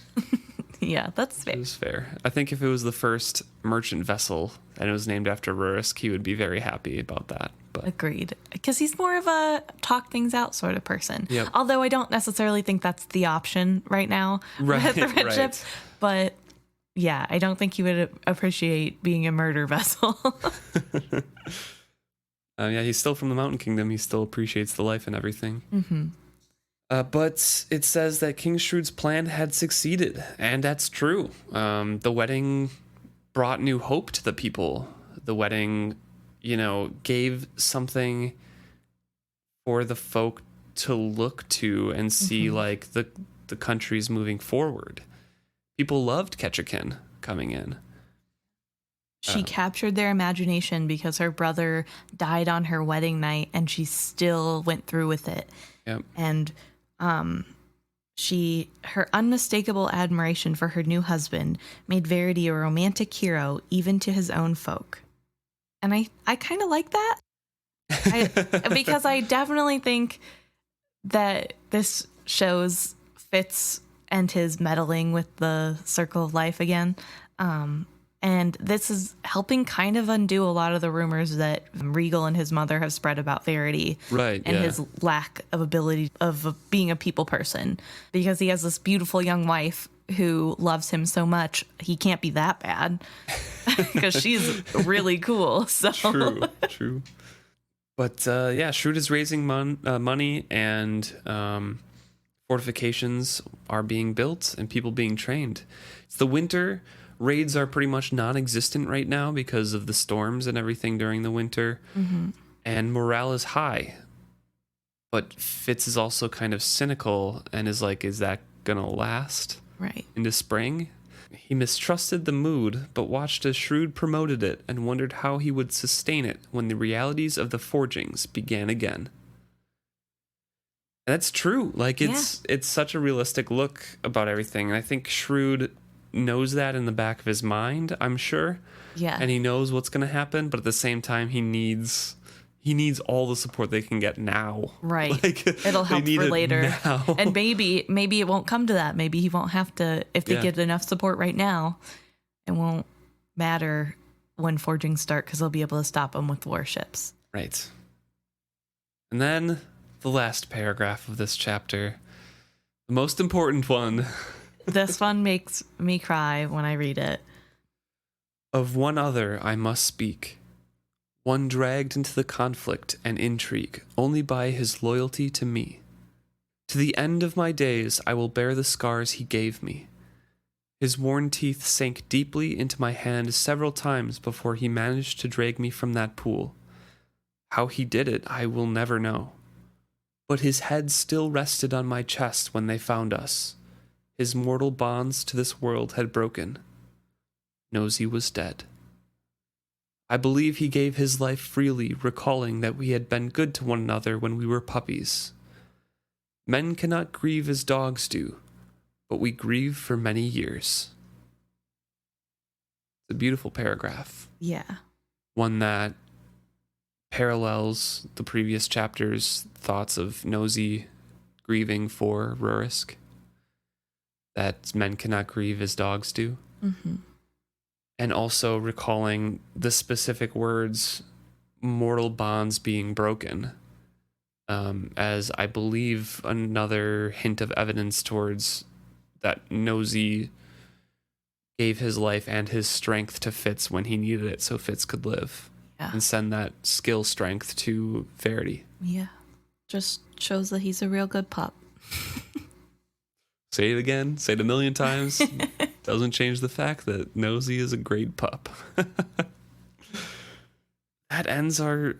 Yeah, that's fair. It was fair. I think if it was the first merchant vessel and it was named after Rurusk, he would be very happy about that. But Agreed. Because he's more of a talk things out sort of person. Yep. Although I don't necessarily think that's the option right now with the red ship. But yeah, I don't think he would appreciate being a murder vessel. Yeah, he's still from the Mountain Kingdom. He still appreciates the life and everything. Mm-hmm. But it says that King Shrewd's plan had succeeded, and that's true. The wedding brought new hope to the people. The wedding, gave something for the folk to look to and see, like, the countries moving forward. People loved Ketchikan coming in. She captured their imagination because her brother died on her wedding night, and she still went through with it. Yep. And her unmistakable admiration for her new husband made Verity a romantic hero even to his own folk. And I kind of like that. Because I definitely think that this shows Fitz and his meddling with the circle of life again. And this is helping kind of undo a lot of the rumors that Regal and his mother have spread about Verity. Right, and yeah. his lack of ability of being a people person. Because he has this beautiful young wife who loves him so much, he can't be that bad. Because she's really cool. So True. But Shrewd is raising money, and fortifications are being built and people being trained. It's the winter. Raids are pretty much non-existent right now because of the storms and everything during the winter. Mm-hmm. And morale is high. But Fitz is also kind of cynical and is like, is that going to last right into spring? He mistrusted the mood, but watched as Shrewd promoted it and wondered how he would sustain it when the realities of the forgings began again. And that's true. Like, it's such a realistic look about everything. And I think Shrewd knows that in the back of his mind, I'm sure. Yeah. And he knows what's going to happen, but at the same time he needs all the support they can get now. Right. Like, it'll help for later. Now. And maybe it won't come to that. Maybe he won't have to, if they get enough support right now, it won't matter when forgings start because they'll be able to stop them with warships. Right. And then the last paragraph of this chapter, the most important one. This one makes me cry when I read it. Of one other I must speak. one dragged into the conflict and intrigue only by his loyalty to me. To the end of my days I will bear the scars he gave me. His worn teeth sank deeply into my hand several times before he managed to drag me from that pool. How he did it, I will never know. But his head still rested on my chest when they found us. His mortal bonds to this world had broken. Nosy was dead. I believe he gave his life freely, recalling that we had been good to one another when we were puppies. Men cannot grieve as dogs do, but we grieve for many years. It's a beautiful paragraph. Yeah. One that parallels the previous chapter's thoughts of Nosy grieving for Rurisk. That men cannot grieve as dogs do. Mm-hmm. And also recalling the specific words, mortal bonds being broken, as I believe another hint of evidence towards that Nosy gave his life and his strength to Fitz when he needed it so Fitz could live. Yeah. And send that skill strength to Verity. Yeah. Just shows that he's a real good pup. Say it again, say it a million times. Doesn't change the fact that Nosy is a great pup. That ends our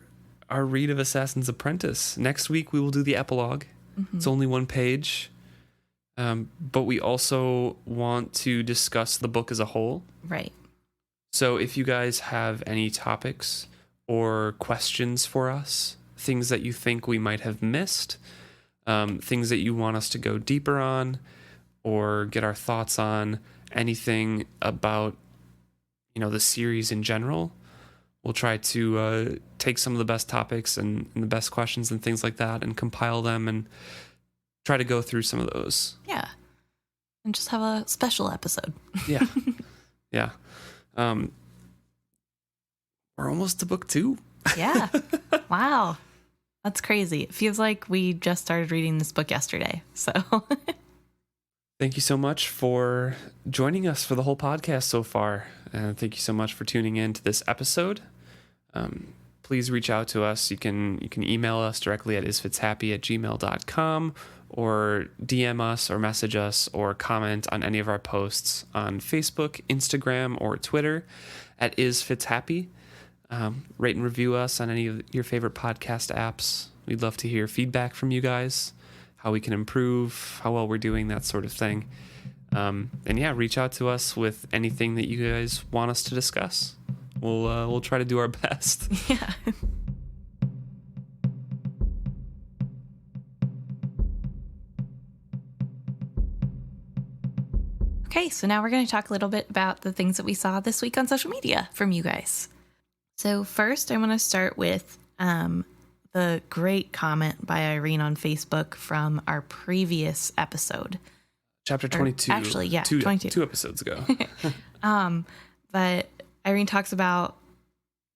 read of Assassin's Apprentice. Next week we will do the epilogue. Mm-hmm. It's only one page. But we also want to discuss the book as a whole. Right. So if you guys have any topics or questions for us, things that you think we might have missed, things that you want us to go deeper on or get our thoughts on, anything about, the series in general, we'll try to take some of the best topics and the best questions and things like that and compile them and try to go through some of those. Yeah. And just have a special episode. Yeah. Yeah. We're almost to book 2. Yeah. Wow. That's crazy. It feels like we just started reading this book yesterday. So thank you so much for joining us for the whole podcast so far. And thank you so much for tuning in to this episode. Please reach out to us. You can email us directly at isfitshappy@gmail.com or DM us or message us or comment on any of our posts on Facebook, Instagram, or Twitter at isfitshappy. Rate and review us on any of your favorite podcast apps. We'd love to hear feedback from you guys, how we can improve, how well we're doing, that sort of thing. And yeah, reach out to us with anything that you guys want us to discuss. We'll try to do our best. Yeah. Okay, so now we're going to talk a little bit about the things that we saw this week on social media from you guys. So first, I want to start with the great comment by Irene on Facebook from our previous episode. Chapter 22. Actually, yeah, 22. 2 episodes ago. But Irene talks about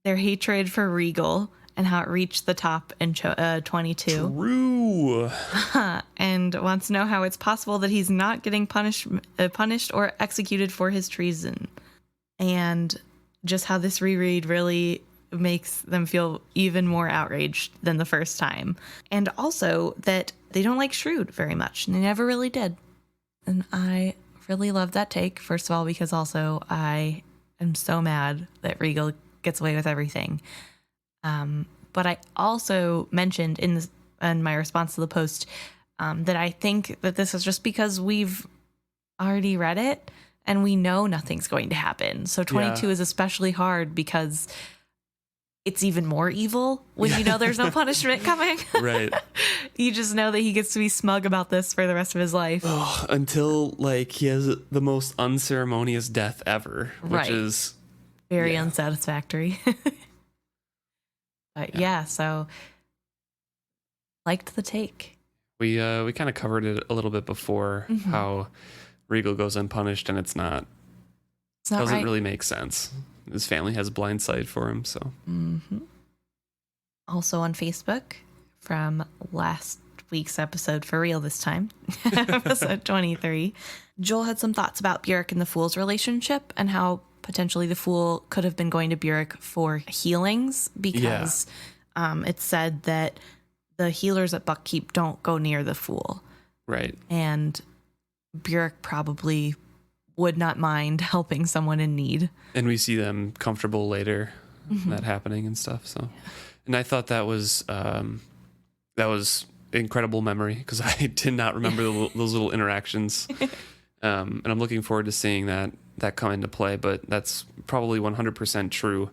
their hatred for Regal and how it reached the top in 22. True. And wants to know how it's possible that he's not getting punished or executed for his treason. And just how this reread really makes them feel even more outraged than the first time. And also that they don't like Shrewd very much. And they never really did. And I really love that take, first of all, because also I am so mad that Regal gets away with everything. But I also mentioned in my response to the post that I think that this is just because we've already read it and we know nothing's going to happen. So 22 is especially hard because it's even more evil when you know there's no punishment coming. Right. You just know that he gets to be smug about this for the rest of his life. Oh, until he has the most unceremonious death ever, which is very unsatisfactory. But so liked the take. We kind of covered it a little bit before, how Regal goes unpunished and it's not doesn't really make sense. His family has a blind side for him, so. Mm-hmm. Also on Facebook from last week's episode, for real this time, episode 23, Joel had some thoughts about Björk and the Fool's relationship and how potentially the fool could have been going to Burrich for healings because it's said that the healers at Buckkeep don't go near the fool. Right. And Burrich probably would not mind helping someone in need. And we see them comfortable later, that happening and stuff. So, and I thought that was incredible memory because I did not remember those little interactions. And I'm looking forward to seeing that come into play, but that's probably 100% true.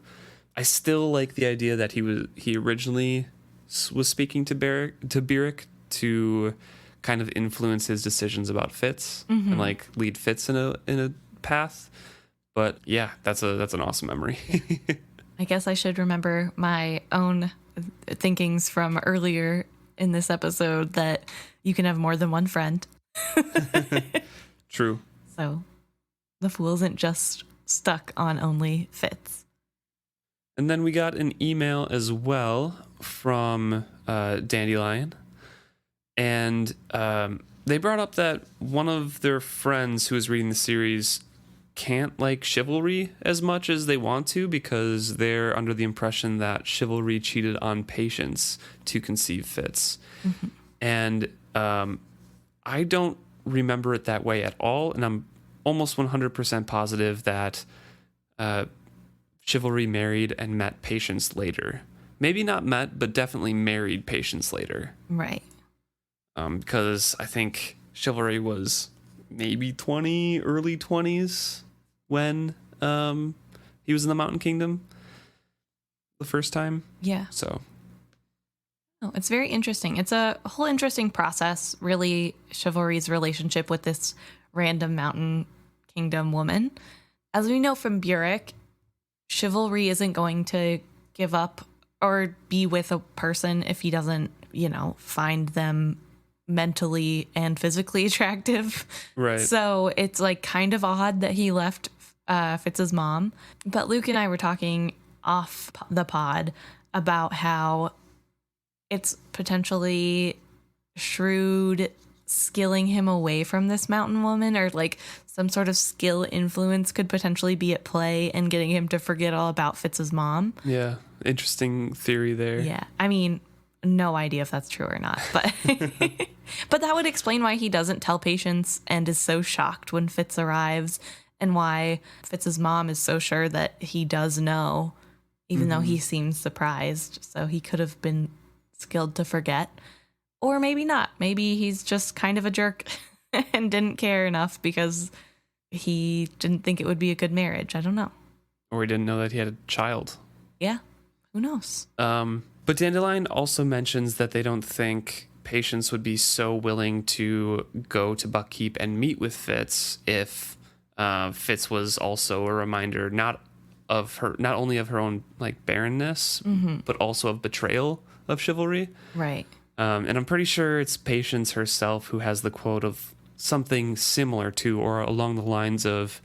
I still like the idea that he originally was speaking to Burrich to kind of influence his decisions about Fitz and like lead Fitz in a path. But yeah, that's an awesome memory. I guess I should remember my own thinkings from earlier in this episode that you can have more than one friend. True. So the fool isn't just stuck on only Fitz. And then we got an email as well from Dandelion. And they brought up that one of their friends who is reading the series can't like chivalry as much as they want to because they're under the impression that chivalry cheated on Patience to conceive Fitz. And I don't remember it that way at all. And I'm almost 100% positive that chivalry married and met Patience later. Maybe not met, but definitely married Patience later. Right. Because I think chivalry was maybe early 20s when he was in the Mountain Kingdom the first time. Yeah. So. Oh, it's very interesting. It's a whole interesting process, really, chivalry's relationship with this random Mountain Kingdom woman. As we know from Burrich, chivalry isn't going to give up or be with a person if he doesn't, find them mentally and physically attractive. Right. So it's like kind of odd that he left Fitz's mom. But Luke and I were talking off the pod about how it's potentially shrewd skilling him away from this mountain woman, or like some sort of skill influence could potentially be at play and getting him to forget all about Fitz's mom. Yeah. Interesting theory there. Yeah. I mean, no idea if that's true or not, but but that would explain why he doesn't tell Patience and is so shocked when Fitz arrives, and why Fitz's mom is so sure that he does know, even though he seems surprised. So he could have been skilled to forget, or maybe not. Maybe he's just kind of a jerk and didn't care enough because he didn't think it would be a good marriage. I don't know. Or he didn't know that he had a child. Yeah. Who knows? But Dandelion also mentions that they don't think Patience would be so willing to go to Buckkeep and meet with Fitz if Fitz was also a reminder not only of her own like barrenness, but also of betrayal of chivalry. Right. And I'm pretty sure it's Patience herself who has the quote of something similar to, or along the lines of,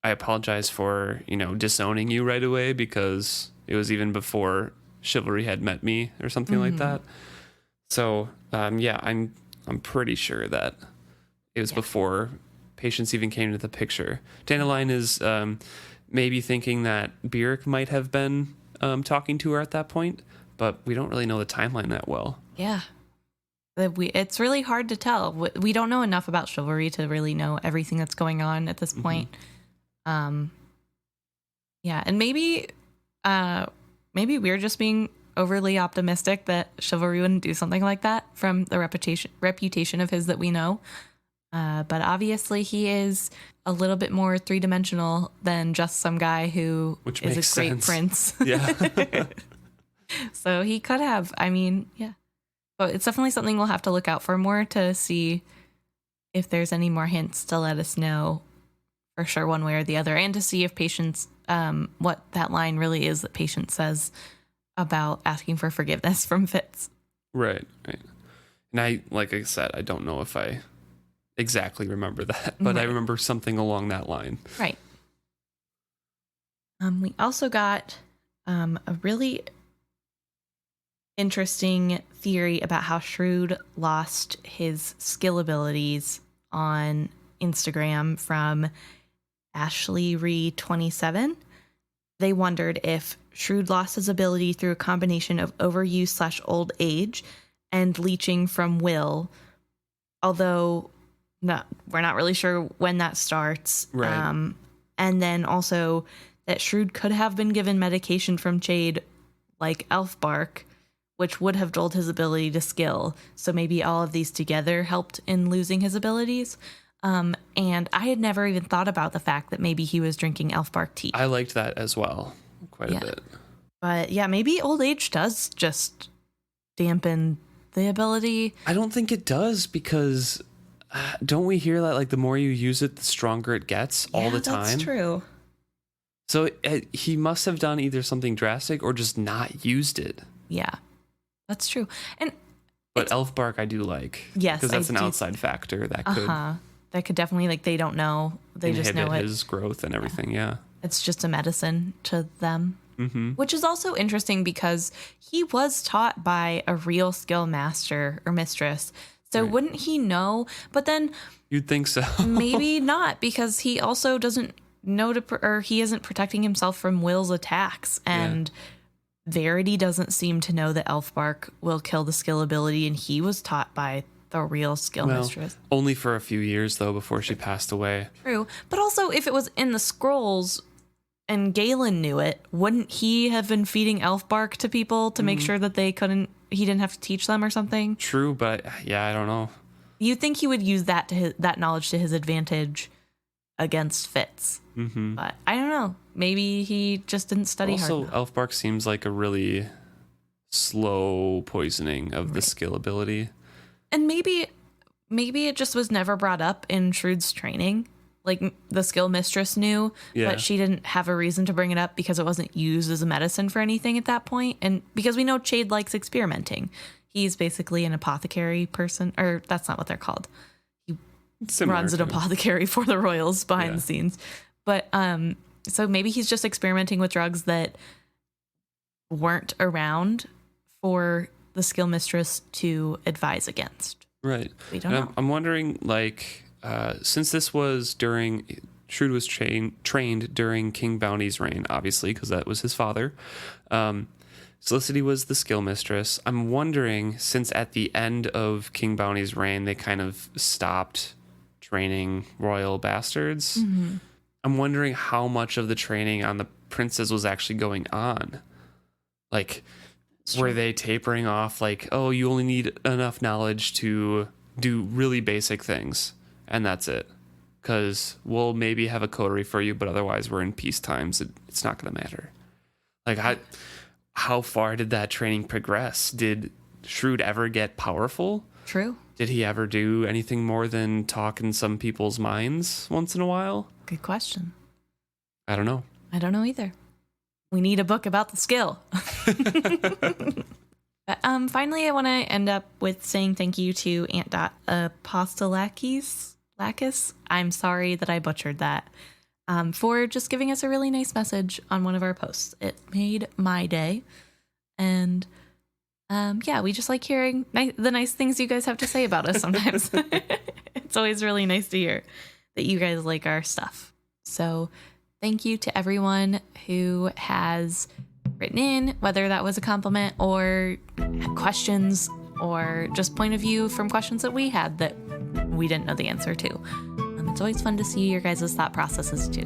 I apologize for, disowning you right away because it was even before chivalry had met me or something like that. So, I'm pretty sure that it was before Patience even came into the picture. Dandelion is maybe thinking that Burrich might have been talking to her at that point, but we don't really know the timeline that well. Yeah. It's really hard to tell. We don't know enough about chivalry to really know everything that's going on at this point. And maybe we're just being overly optimistic that chivalry wouldn't do something like that from the reputation of his that we know. But obviously he is a little bit more three-dimensional than just some guy who is a great prince. Yeah. So he could have, But it's definitely something we'll have to look out for more to see if there's any more hints to let us know for sure one way or the other, and to see if Patience, what that line really is that Patience says about asking for forgiveness from Fitz. Right. And like I said, I don't know if I exactly remember that, but I remember something along that line. Right. We also got a really interesting theory about how Shrewd lost his skill abilities on Instagram from AshleyRee27. They wondered if Shrewd lost his ability through a combination of overuse/old age and leeching from Will, although we're not really sure when that starts. Right. And then also that Shrewd could have been given medication from Jade like elf bark, which would have dulled his ability to skill. So maybe all of these together helped in losing his abilities. And I had never even thought about the fact that maybe he was drinking elf bark tea. I liked that as well, quite a bit. But yeah, maybe old age does just dampen the ability. I don't think it does, because don't we hear that like the more you use it, the stronger it gets all the time? That's true. So he must have done either something drastic or just not used it. Yeah, that's true. But elf bark I do like. Yes, because that's an outside factor that could that could definitely, like, they don't know. They just know it. His growth and everything, yeah. It's just a medicine to them. Mm-hmm. Which is also interesting because he was taught by a real skill master or mistress. So wouldn't he know? But then you'd think so. Maybe not, because he also doesn't know or he isn't protecting himself from Will's attacks. And Verity doesn't seem to know that elf bark will kill the skill ability, and he was taught by the real skill mistress. Only for a few years though before she passed away. True. But also, if it was in the scrolls and Galen knew it, wouldn't he have been feeding elf bark to people to make sure that he didn't have to teach them or something? True, but yeah, I don't know. You'd think he would use that that knowledge to his advantage against Fitz. Mm-hmm. But I don't know. Maybe he just didn't study hard enough. Also, elf bark seems like a really slow poisoning of the skill ability. And maybe it just was never brought up in Shrewd's training. Like, the skill mistress knew, but she didn't have a reason to bring it up because it wasn't used as a medicine for anything at that point. And because we know Jade likes experimenting. He's basically an apothecary person, or that's not what they're called. He runs an apothecary for the royals behind the scenes. But so maybe he's just experimenting with drugs that weren't around for the skill mistress to advise against. Right. We don't know. I'm wondering, like, since this was Shrewd was trained during King Bounty's reign, obviously, because that was his father. Felicity was the skill mistress. I'm wondering, since at the end of King Bounty's reign, they kind of stopped training royal bastards. Mm-hmm. I'm wondering how much of the training on the princes was actually going on. Like, were they tapering off, like, oh, you only need enough knowledge to do really basic things, and that's it? Because we'll maybe have a coterie for you, but otherwise we're in peace times. It's not going to matter. Like, how far did that training progress? Did Shrewd ever get powerful? True. Did he ever do anything more than talk in some people's minds once in a while? Good question. I don't know. I don't know either. We need a book about the skill. But, finally, I want to end up with saying thank you to Aunt Apostolakis. I'm sorry that I butchered that. For just giving us a really nice message on one of our posts. It made my day. And we just like hearing the nice things you guys have to say about us sometimes. It's always really nice to hear that you guys like our stuff. So thank you to everyone who has written in, whether that was a compliment or questions or just point of view from questions that we had that we didn't know the answer to. It's always fun to see your guys' thought processes too.